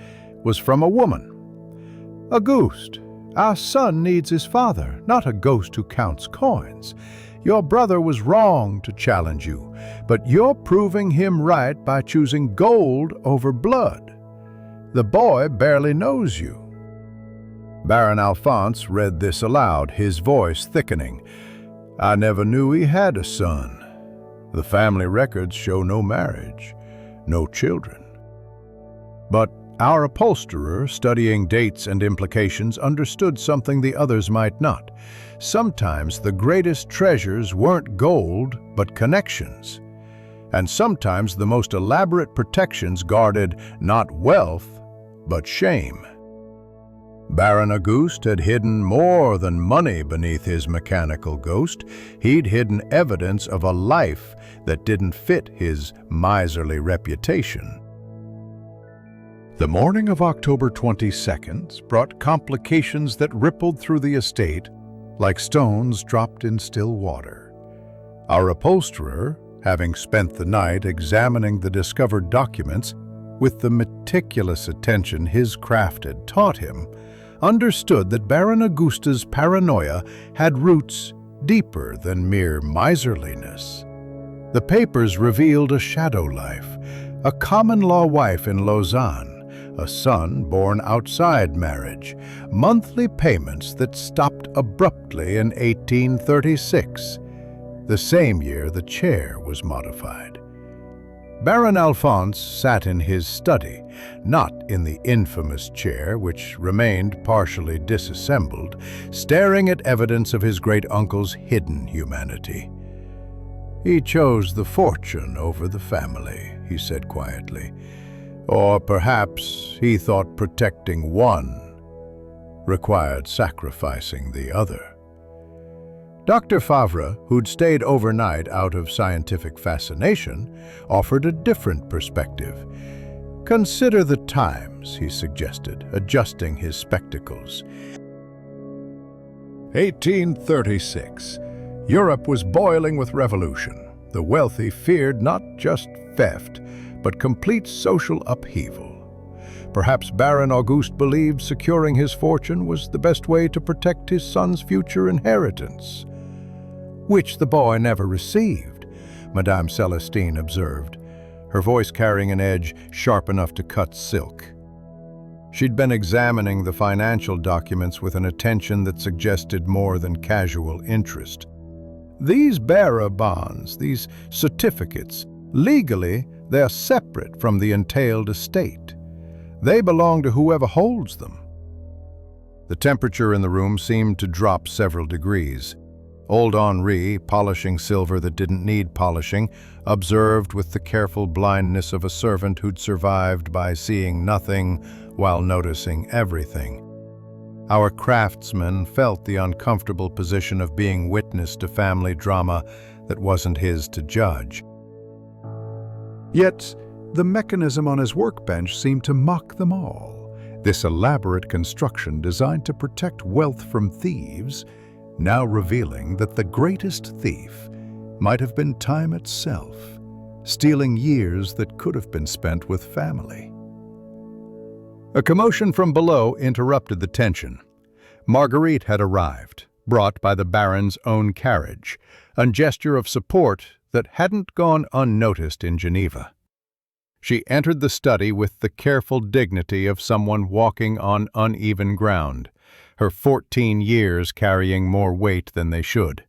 was from a woman. Auguste, our son needs his father, not a ghost who counts coins. Your brother was wrong to challenge you, but you're proving him right by choosing gold over blood. The boy barely knows you. Baron Alphonse read this aloud, his voice thickening. I never knew he had a son. The family records show no marriage. no children. But our upholsterer, studying dates and implications, understood something the others might not. Sometimes the greatest treasures weren't gold, but connections. And sometimes the most elaborate protections guarded not wealth, but shame. Baron Auguste had hidden more than money beneath his mechanical ghost. He'd hidden evidence of a life that didn't fit his miserly reputation. The morning of October 22nd brought complications that rippled through the estate like stones dropped in still water. Our upholsterer, having spent the night examining the discovered documents with the meticulous attention his craft had taught him, understood that Baron Auguste's paranoia had roots deeper than mere miserliness. The papers revealed a shadow life, a common-law wife in Lausanne, a son born outside marriage, monthly payments that stopped abruptly in 1836, the same year the chair was modified. Baron Alphonse sat in his study, not in the infamous chair which remained partially disassembled, staring at evidence of his great-uncle's hidden humanity. "He chose the fortune over the family," he said quietly. "Or perhaps he thought protecting one required sacrificing the other." Dr. Favre, who'd stayed overnight out of scientific fascination, offered a different perspective. "Consider the times," he suggested, adjusting his spectacles. 1836. Europe was boiling with revolution. The wealthy feared not just theft, but complete social upheaval. Perhaps Baron Auguste believed securing his fortune was the best way to protect his son's future inheritance. "Which the boy never received," Madame Celestine observed, her voice carrying an edge sharp enough to cut silk. She'd been examining the financial documents with an attention that suggested more than casual interest. "These bearer bonds, these certificates, legally, they're separate from the entailed estate. They belong to whoever holds them." The temperature in the room seemed to drop several degrees. Old Henri, polishing silver that didn't need polishing, observed with the careful blindness of a servant who'd survived by seeing nothing while noticing everything. Our craftsman felt the uncomfortable position of being witness to family drama that wasn't his to judge. Yet, the mechanism on his workbench seemed to mock them all. This elaborate construction designed to protect wealth from thieves, now revealing that the greatest thief might have been time itself, stealing years that could have been spent with family. A commotion from below interrupted the tension. Marguerite had arrived, brought by the Baron's own carriage, a gesture of support that hadn't gone unnoticed in Geneva. She entered the study with the careful dignity of someone walking on uneven ground, her 14 years carrying more weight than they should.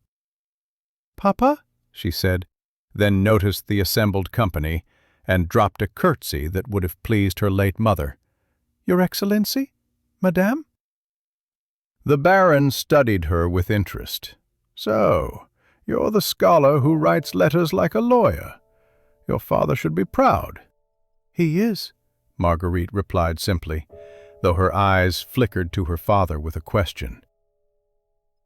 "Papa?" she said, then noticed the assembled company and dropped a curtsy that would have pleased her late mother. "Your Excellency? Madame?" The Baron studied her with interest. "So, you're the scholar who writes letters like a lawyer. Your father should be proud." "He is," Marguerite replied simply, though her eyes flickered to her father with a question.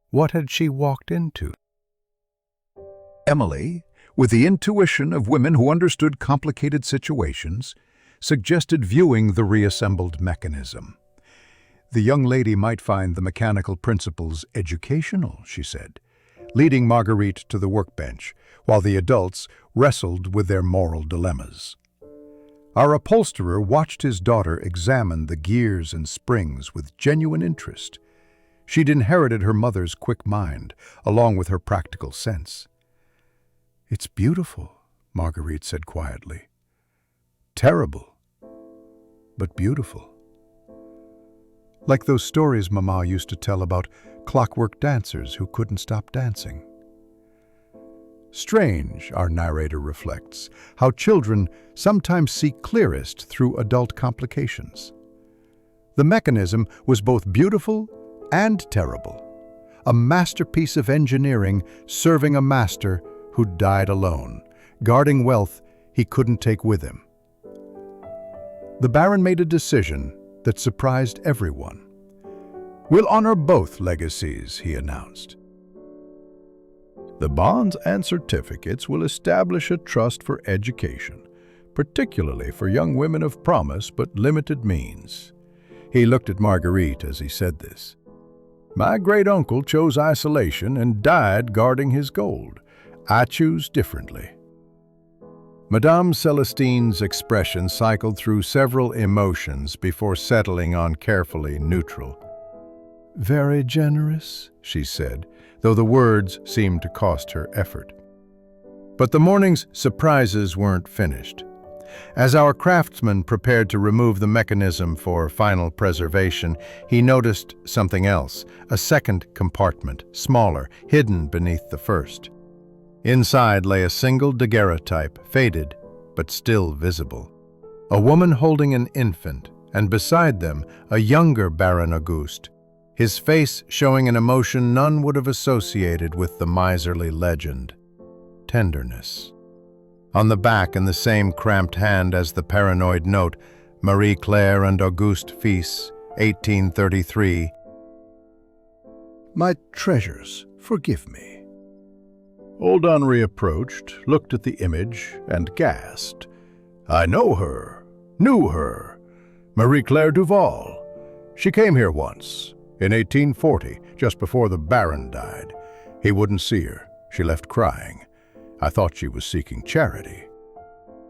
What had she walked into? Emily, with the intuition of women who understood complicated situations, suggested viewing the reassembled mechanism. "The young lady might find the mechanical principles educational," she said, leading Marguerite to the workbench, while the adults wrestled with their moral dilemmas. Our upholsterer watched his daughter examine the gears and springs with genuine interest. She'd inherited her mother's quick mind, along with her practical sense. "It's beautiful," Marguerite said quietly. "Terrible, but beautiful. Like those stories Mama used to tell about clockwork dancers who couldn't stop dancing." Strange, our narrator reflects, how children sometimes see clearest through adult complications. The mechanism was both beautiful and terrible, a masterpiece of engineering serving a master who died alone, guarding wealth he couldn't take with him. The Baron made a decision that surprised everyone. "We'll honor both legacies," he announced. The bonds and certificates will establish a trust for education, particularly for young women of promise but limited means. He looked at Marguerite as he said this. "My great-uncle chose isolation and died guarding his gold. I choose differently." Madame Celestine's expression cycled through several emotions before settling on carefully neutral. "Very generous," she said, though the words seemed to cost her effort. But the morning's surprises weren't finished. As our craftsman prepared to remove the mechanism for final preservation, he noticed something else, a second compartment, smaller, hidden beneath the first. Inside lay a single daguerreotype, faded, but still visible. A woman holding an infant, and beside them, a younger Baron Auguste, his face showing an emotion none would have associated with the miserly legend: tenderness. On the back, in the same cramped hand as the paranoid note, Marie Claire and Auguste Fils, 1833. "My treasures, forgive me." Old Henri approached, looked at the image, and gasped. "I know her, knew her. Marie Claire Duval. She came here once, in 1840, just before the Baron died. He wouldn't see her. She left crying. I thought she was seeking charity."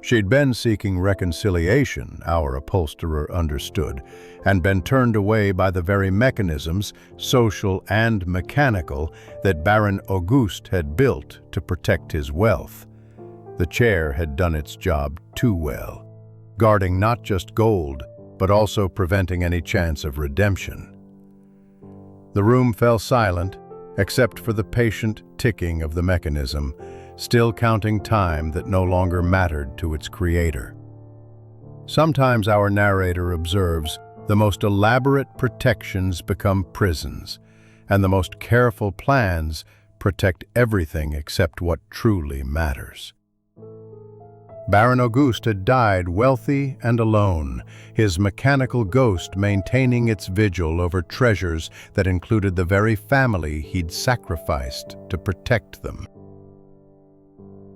She'd been seeking reconciliation, our upholsterer understood, and been turned away by the very mechanisms, social and mechanical, that Baron Auguste had built to protect his wealth. The chair had done its job too well, guarding not just gold, but also preventing any chance of redemption. The room fell silent, except for the patient ticking of the mechanism, still counting time that no longer mattered to its creator. Sometimes our narrator observes, the most elaborate protections become prisons, and the most careful plans protect everything except what truly matters. Baron Auguste had died wealthy and alone, his mechanical ghost maintaining its vigil over treasures that included the very family he'd sacrificed to protect them.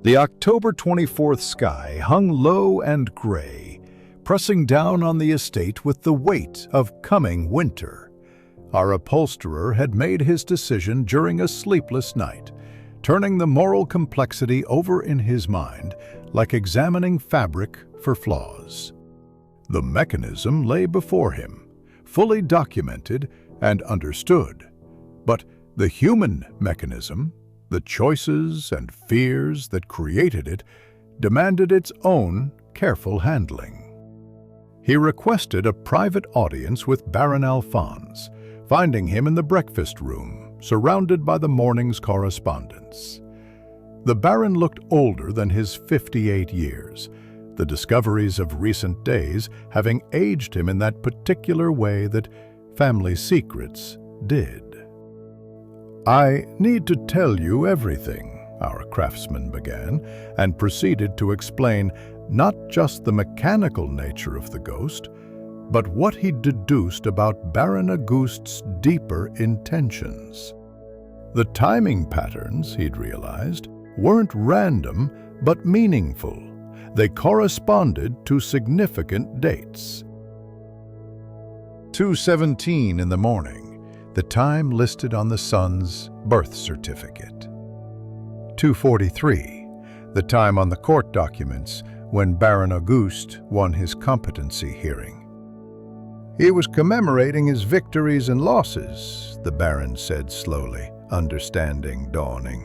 The October 24th sky hung low and gray, pressing down on the estate with the weight of coming winter. Our upholsterer had made his decision during a sleepless night, turning the moral complexity over in his mind like examining fabric for flaws. The mechanism lay before him, fully documented and understood. But the human mechanism, the choices and fears that created it, demanded its own careful handling. He requested a private audience with Baron Alphonse, finding him in the breakfast room, surrounded by the morning's correspondence. The Baron looked older than his 58 years, the discoveries of recent days having aged him in that particular way that family secrets did. "I need to tell you everything," our craftsman began, and proceeded to explain not just the mechanical nature of the ghost, but what he deduced about Baron Auguste's deeper intentions. The timing patterns, he'd realized, weren't random but meaningful. They corresponded to significant dates. 2:17 in the morning, the time listed on the son's birth certificate. 2:43, the time on the court documents when Baron Auguste won his competency hearing. "He was commemorating his victories and losses," the Baron said slowly, understanding dawning.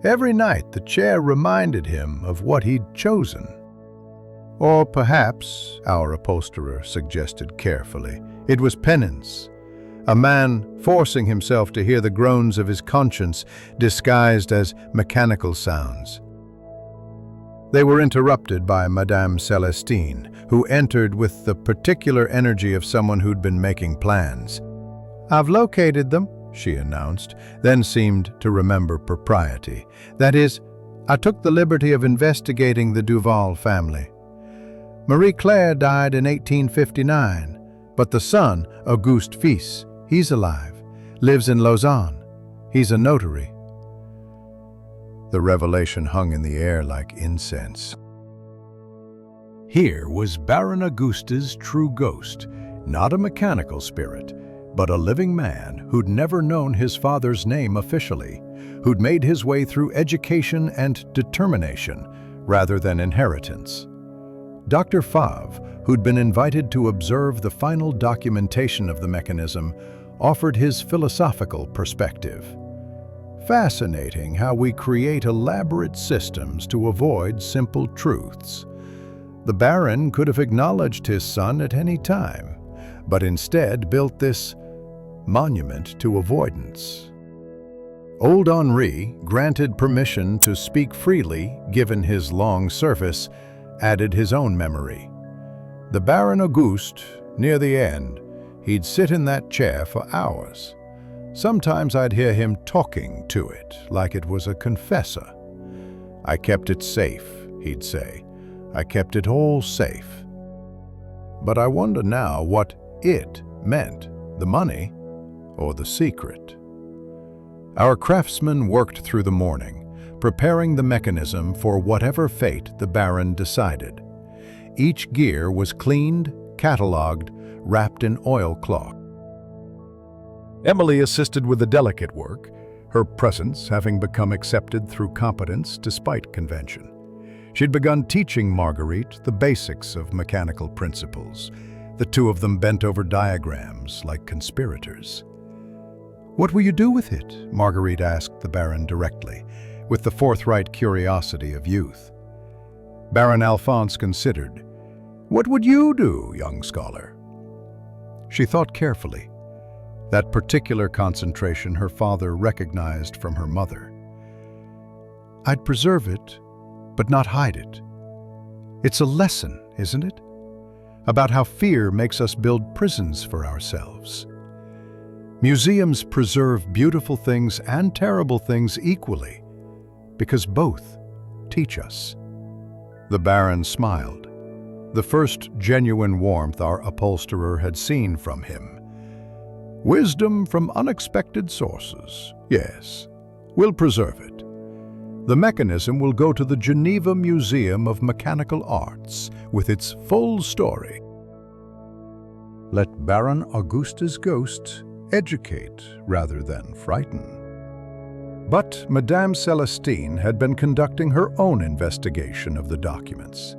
Every night the chair reminded him of what he'd chosen. Or perhaps, our upholsterer suggested carefully, it was penance, a man forcing himself to hear the groans of his conscience disguised as mechanical sounds. They were interrupted by Madame Celestine, who entered with the particular energy of someone who'd been making plans. "I've located them," she announced, then seemed to remember propriety. "That is, I took the liberty of investigating the Duval family. Marie Claire died in 1859, but the son, Auguste Fils, he's alive, lives in Lausanne. He's a notary." The revelation hung in the air like incense. Here was Baron Auguste's true ghost, not a mechanical spirit, but a living man who'd never known his father's name officially, who'd made his way through education and determination rather than inheritance. Dr. Favre, who'd been invited to observe the final documentation of the mechanism, offered his philosophical perspective. Fascinating how we create elaborate systems to avoid simple truths. The Baron could have acknowledged his son at any time, but instead built this monument to avoidance. Old Henri, granted permission to speak freely given his long service, added his own memory. The Baron Auguste, near the end, he'd sit in that chair for hours. Sometimes I'd hear him talking to it, like it was a confessor. "I kept it safe," he'd say. "I kept it all safe." But I wonder now what it meant, the money or the secret. Our craftsmen worked through the morning, preparing the mechanism for whatever fate the Baron decided. Each gear was cleaned, catalogued, wrapped in oilcloth. Emily assisted with the delicate work, her presence having become accepted through competence despite convention. She'd begun teaching Marguerite the basics of mechanical principles. The two of them bent over diagrams like conspirators. "What will you do with it?" Marguerite asked the Baron directly, with the forthright curiosity of youth. Baron Alphonse considered. "What would you do, young scholar?" She thought carefully. That particular concentration her father recognized from her mother. "I'd preserve it, but not hide it. It's a lesson, isn't it? About how fear makes us build prisons for ourselves. Museums preserve beautiful things and terrible things equally, because both teach us." The Baron smiled, the first genuine warmth our upholsterer had seen from him. "Wisdom from unexpected sources, yes. We'll preserve it. The mechanism will go to the Geneva Museum of Mechanical Arts with its full story." Let Baron Auguste's ghost educate rather than frighten. But Madame Celestine had been conducting her own investigation of the documents.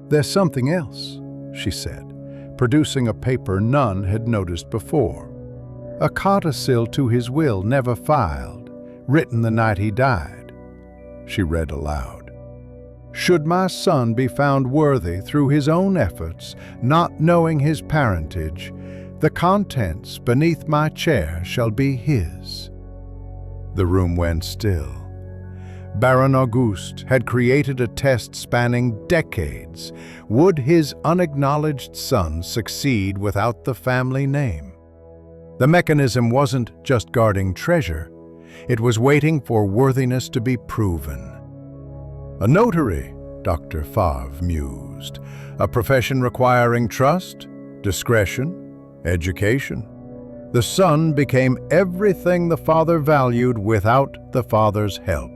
"There's something else," she said, producing a paper none had noticed before. "A codicil to his will never filed, written the night he died." She read aloud. "Should my son be found worthy through his own efforts, not knowing his parentage, the contents beneath my chair shall be his." The room went still. Baron Auguste had created a test spanning decades. Would his unacknowledged son succeed without the family name? The mechanism wasn't just guarding treasure, it was waiting for worthiness to be proven. "A notary," Dr. Favre mused, "a profession requiring trust, discretion, education." The son became everything the father valued without the father's help.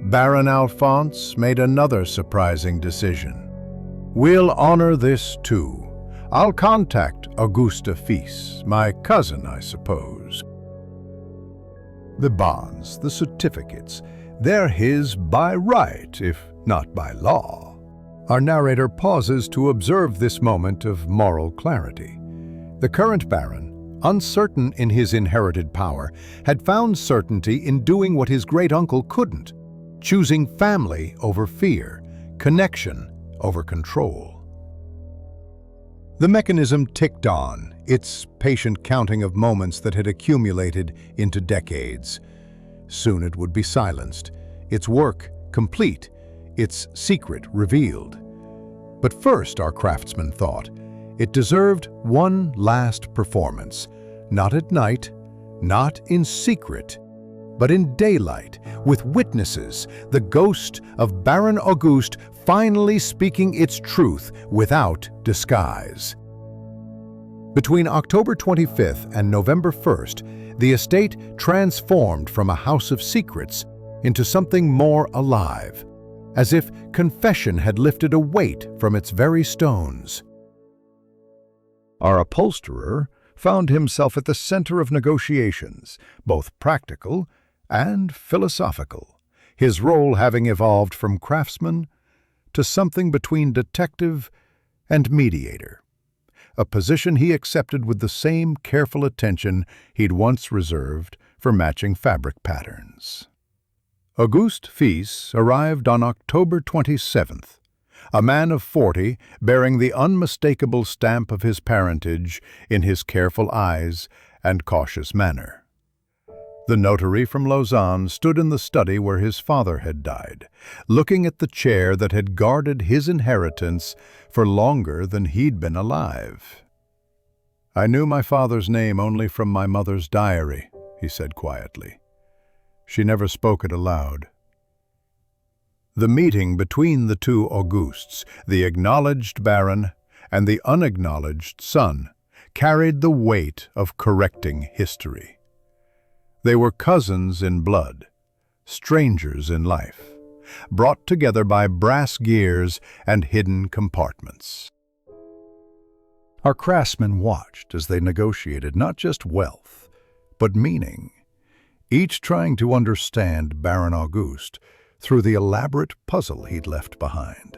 Baron Alphonse made another surprising decision. "We'll honor this too. I'll contact Auguste Fils, my cousin, I suppose." The bonds, the certificates, they're his by right, if not by law. Our narrator pauses to observe this moment of moral clarity. The current Baron, uncertain in his inherited power, had found certainty in doing what his great-uncle couldn't, choosing family over fear, connection over control. The mechanism ticked on, its patient counting of moments that had accumulated into decades. Soon it would be silenced, its work complete, its secret revealed. But first, our craftsman thought, it deserved one last performance, not at night, not in secret, but in daylight, with witnesses, the ghost of Baron Auguste finally speaking its truth without disguise. Between October 25th and November 1st, the estate transformed from a house of secrets into something more alive, as if confession had lifted a weight from its very stones. Our upholsterer found himself at the center of negotiations, both practical and philosophical, his role having evolved from craftsman to something between detective and mediator, a position he accepted with the same careful attention he'd once reserved for matching fabric patterns. Auguste Fils arrived on October 27th, a man of 40 bearing the unmistakable stamp of his parentage in his careful eyes and cautious manner. The notary from Lausanne stood in the study where his father had died, looking at the chair that had guarded his inheritance for longer than he'd been alive. "I knew my father's name only from my mother's diary," he said quietly. She never spoke it aloud. The meeting between the two Augustes, the acknowledged baron and the unacknowledged son, carried the weight of correcting history. They were cousins in blood, strangers in life, brought together by brass gears and hidden compartments. Our craftsmen watched as they negotiated not just wealth, but meaning, each trying to understand Baron Auguste through the elaborate puzzle he'd left behind.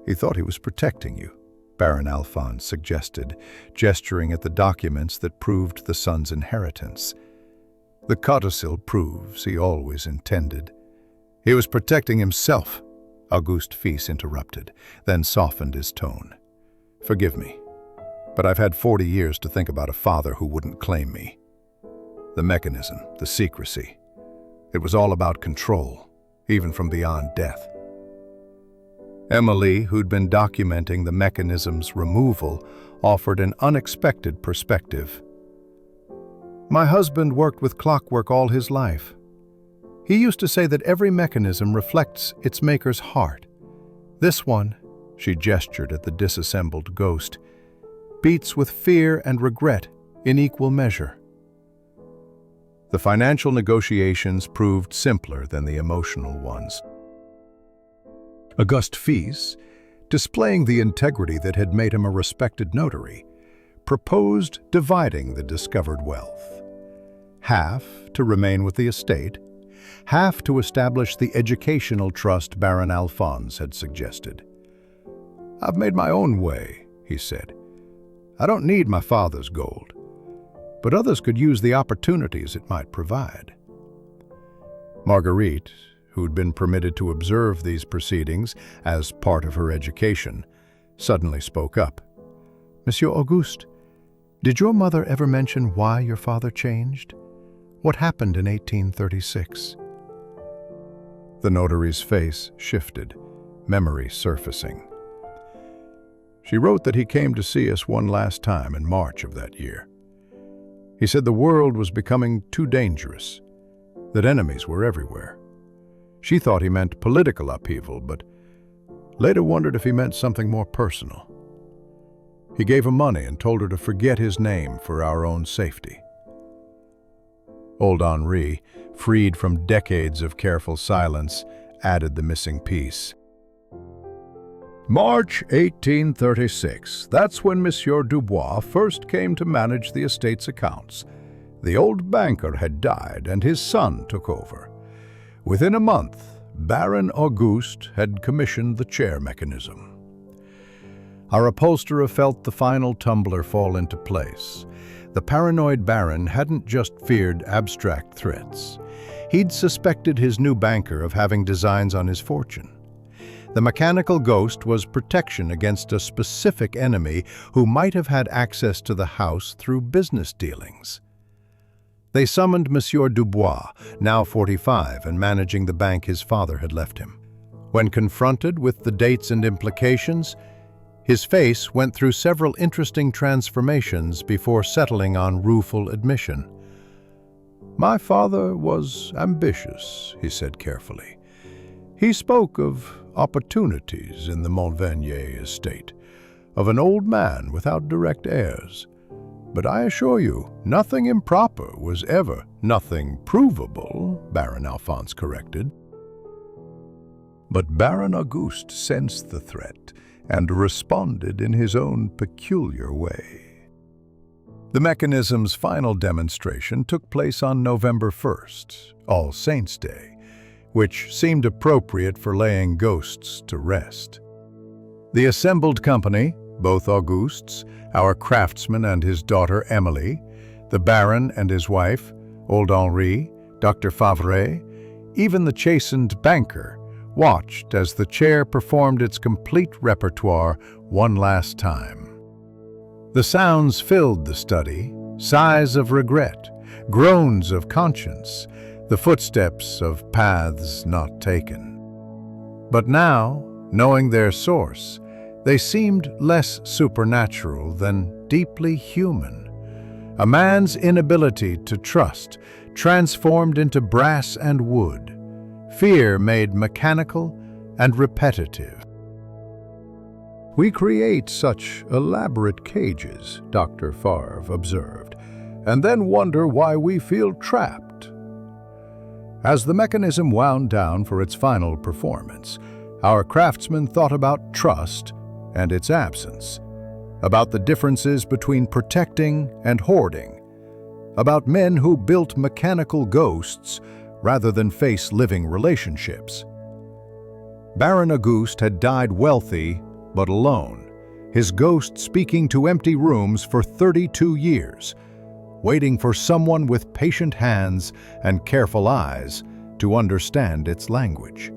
"He thought he was protecting you," Baron Alphonse suggested, gesturing at the documents that proved the son's inheritance. "The codicil proves he always intended." "He was protecting himself," Auguste Fils interrupted, then softened his tone. "Forgive me, but I've had 40 years to think about a father who wouldn't claim me. The mechanism, the secrecy. It was all about control, even from beyond death." Emily, who'd been documenting the mechanism's removal, offered an unexpected perspective. "My husband worked with Clockwork all his life. He used to say that every mechanism reflects its maker's heart. This one," she gestured at the disassembled ghost, "beats with fear and regret in equal measure." The financial negotiations proved simpler than the emotional ones. Auguste Fils, displaying the integrity that had made him a respected notary, proposed dividing the discovered wealth. Half to remain with the estate, half to establish the educational trust Baron Alphonse had suggested. "I've made my own way," he said. "I don't need my father's gold, but others could use the opportunities it might provide." Marguerite, who'd been permitted to observe these proceedings as part of her education, suddenly spoke up. "Monsieur Auguste, did your mother ever mention why your father changed? What happened in 1836? The notary's face shifted, memory surfacing. "She wrote that he came to see us one last time in March of that year. He said the world was becoming too dangerous, that enemies were everywhere. She thought he meant political upheaval, but later wondered if he meant something more personal. He gave her money and told her to forget his name for our own safety." Old Henri, freed from decades of careful silence, added the missing piece. "March 1836, that's when Monsieur Dubois first came to manage the estate's accounts. The old banker had died and his son took over. Within a month, Baron Auguste had commissioned the chair mechanism." Our upholsterer felt the final tumbler fall into place. The paranoid baron hadn't just feared abstract threats. He'd suspected his new banker of having designs on his fortune. The mechanical ghost was protection against a specific enemy who might have had access to the house through business dealings. They summoned Monsieur Dubois, now 45 and managing the bank his father had left him. When confronted with the dates and implications, his face went through several interesting transformations before settling on rueful admission. "My father was ambitious," he said carefully. "He spoke of opportunities in the Montvernier estate, of an old man without direct heirs. But I assure you, nothing improper was ever—" "Nothing provable," Baron Alphonse corrected. But Baron Auguste sensed the threat and responded in his own peculiar way. The mechanism's final demonstration took place on November 1st, All Saints' Day, which seemed appropriate for laying ghosts to rest. The assembled company, both Augustes, our craftsman and his daughter Emily, the Baron and his wife, old Henri, Dr. Favre, even the chastened banker, watched as the chair performed its complete repertoire one last time. The sounds filled the study, sighs of regret, groans of conscience, the footsteps of paths not taken. But now, knowing their source, they seemed less supernatural than deeply human. A man's inability to trust transformed into brass and wood, fear made mechanical and repetitive. "We create such elaborate cages," Dr. Favre observed, "and then wonder why we feel trapped." As the mechanism wound down for its final performance, our craftsmen thought about trust and its absence, about the differences between protecting and hoarding, about men who built mechanical ghosts rather than face living relationships. Baron Auguste had died wealthy but alone, his ghost speaking to empty rooms for 32 years, waiting for someone with patient hands and careful eyes to understand its language.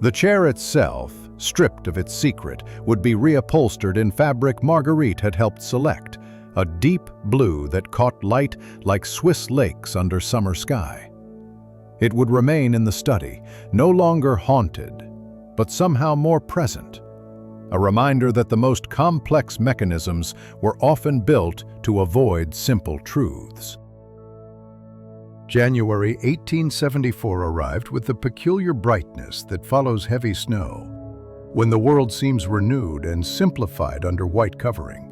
The chair itself, stripped of its secret, would be reupholstered in fabric Marguerite had helped select, a deep blue that caught light like Swiss lakes under summer sky. It would remain in the study, no longer haunted, but somehow more present, a reminder that the most complex mechanisms were often built to avoid simple truths. January 1874 arrived with the peculiar brightness that follows heavy snow, when the world seems renewed and simplified under white covering.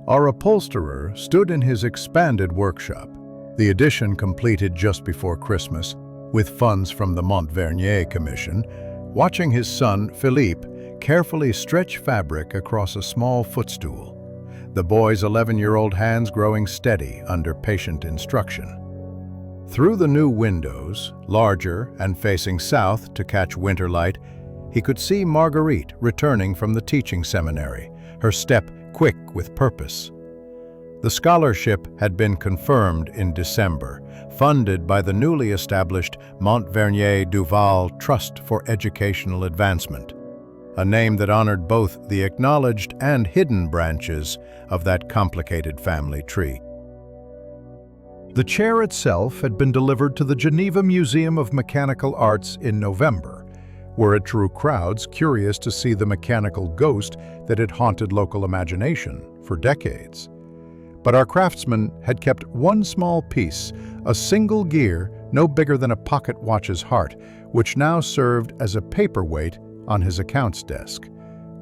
Our upholsterer stood in his expanded workshop, the addition completed just before Christmas, with funds from the Montvernier Commission, watching his son, Philippe, carefully stretch fabric across a small footstool, the boy's 11-year-old hands growing steady under patient instruction. Through the new windows, larger and facing south to catch winter light, he could see Marguerite returning from the teaching seminary, her step quick with purpose. The scholarship had been confirmed in December, funded by the newly established Montvernier Duval Trust for Educational Advancement, a name that honored both the acknowledged and hidden branches of that complicated family tree. The chair itself had been delivered to the Geneva Museum of Mechanical Arts in November, where it drew crowds curious to see the mechanical ghost that had haunted local imagination for decades. But our craftsman had kept one small piece, a single gear no bigger than a pocket watch's heart, which now served as a paperweight on his accounts desk,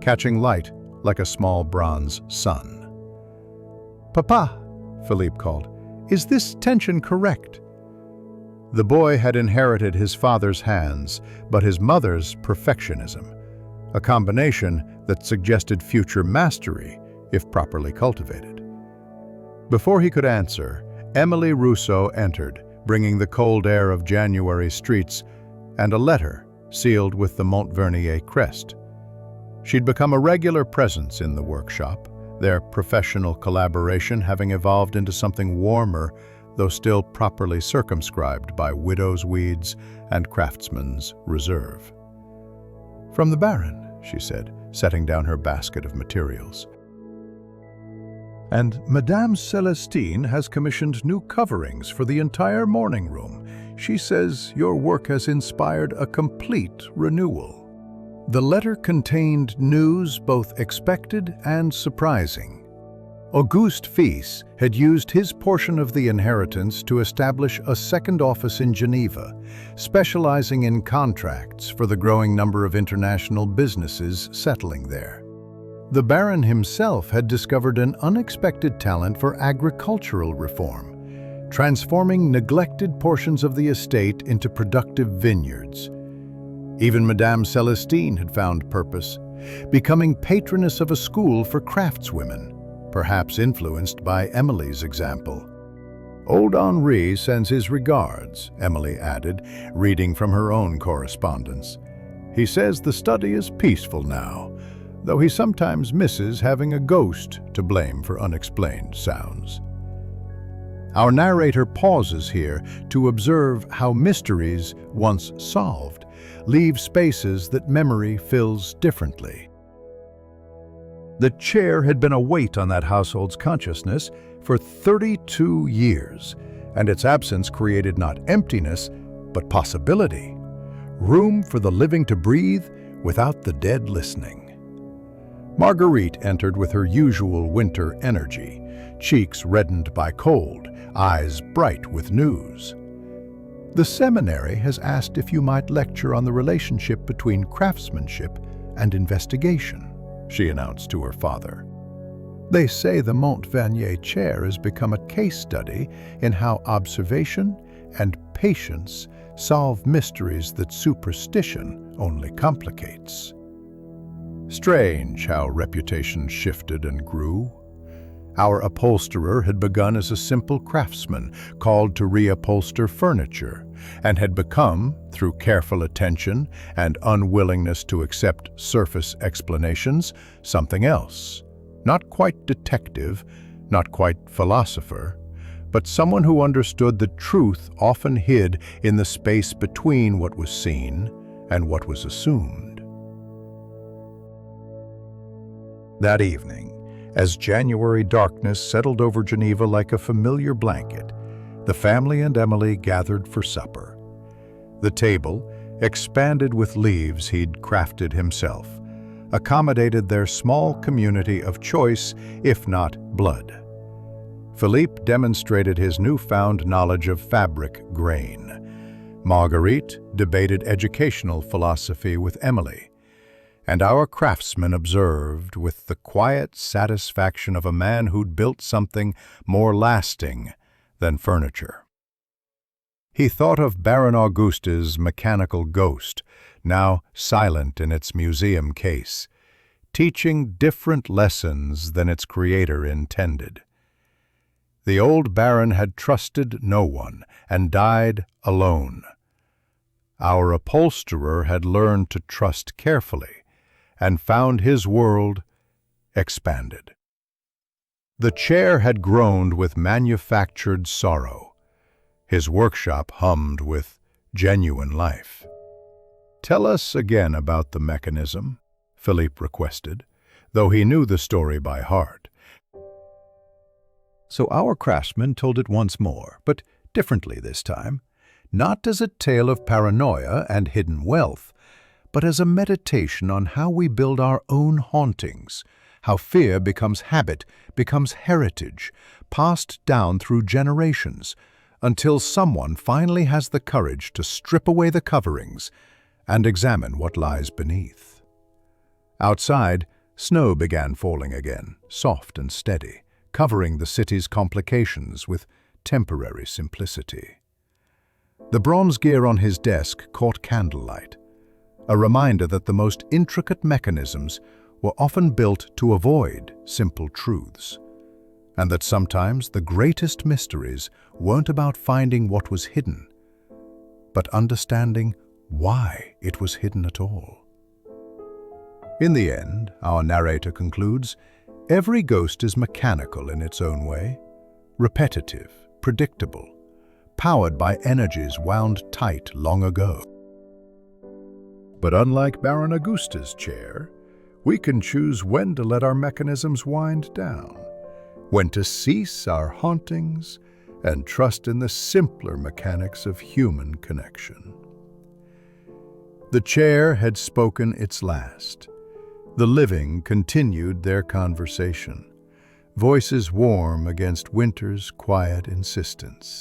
catching light like a small bronze sun. "Papa," Philippe called, "is this tension correct?" The boy had inherited his father's hands, but his mother's perfectionism, a combination that suggested future mastery if properly cultivated. Before he could answer, Emily Rousseau entered, bringing the cold air of January streets and a letter sealed with the Montvernier crest. She'd become a regular presence in the workshop, their professional collaboration having evolved into something warmer, though still properly circumscribed by widow's weeds and craftsman's reserve. "From the Baron," she said, setting down her basket of materials. "And Madame Celestine has commissioned new coverings for the entire morning room. She says your work has inspired a complete renewal." The letter contained news both expected and surprising. Auguste Fils had used his portion of the inheritance to establish a second office in Geneva, specializing in contracts for the growing number of international businesses settling there. The Baron himself had discovered an unexpected talent for agricultural reform, transforming neglected portions of the estate into productive vineyards. Even Madame Celestine had found purpose, becoming patroness of a school for craftswomen, perhaps influenced by Emily's example. "Old Henri sends his regards," Emily added, reading from her own correspondence. "He says the study is peaceful now, though he sometimes misses having a ghost to blame for unexplained sounds." Our narrator pauses here to observe how mysteries, once solved, leave spaces that memory fills differently. The chair had been a weight on that household's consciousness for 32 years, and its absence created not emptiness, but possibility. Room for the living to breathe without the dead listening. Marguerite entered with her usual winter energy, cheeks reddened by cold, eyes bright with news. "The seminary has asked if you might lecture on the relationship between craftsmanship and investigation," she announced to her father. "They say the Montvernier chair has become a case study in how observation and patience solve mysteries that superstition only complicates." Strange how reputation shifted and grew. Our upholsterer had begun as a simple craftsman called to reupholster furniture, and had become, through careful attention and unwillingness to accept surface explanations, something else. Not quite detective, not quite philosopher, but someone who understood that truth often hid in the space between what was seen and what was assumed. That evening, as January darkness settled over Geneva like a familiar blanket, the family and Emily gathered for supper. The table, expanded with leaves he'd crafted himself, accommodated their small community of choice, if not blood. Philippe demonstrated his newfound knowledge of fabric grain. Marguerite debated educational philosophy with Emily, and our craftsman observed with the quiet satisfaction of a man who'd built something more lasting than furniture. He thought of Baron Auguste's mechanical ghost, now silent in its museum case, teaching different lessons than its creator intended. The old Baron had trusted no one and died alone. Our upholsterer had learned to trust carefully and found his world expanded. The chair had groaned with manufactured sorrow. His workshop hummed with genuine life. "Tell us again about the mechanism," Philippe requested, though he knew the story by heart. So our craftsman told it once more, but differently this time, not as a tale of paranoia and hidden wealth, but as a meditation on how we build our own hauntings, how fear becomes habit, becomes heritage, passed down through generations, until someone finally has the courage to strip away the coverings and examine what lies beneath. Outside, snow began falling again, soft and steady, covering the city's complications with temporary simplicity. The bronze gear on his desk caught candlelight, a reminder that the most intricate mechanisms were often built to avoid simple truths, and that sometimes the greatest mysteries weren't about finding what was hidden, but understanding why it was hidden at all. In the end, our narrator concludes, every ghost is mechanical in its own way, repetitive, predictable, powered by energies wound tight long ago. But unlike Baron Augusta's chair, we can choose when to let our mechanisms wind down, when to cease our hauntings and trust in the simpler mechanics of human connection. The chair had spoken its last. The living continued their conversation, voices warm against winter's quiet insistence.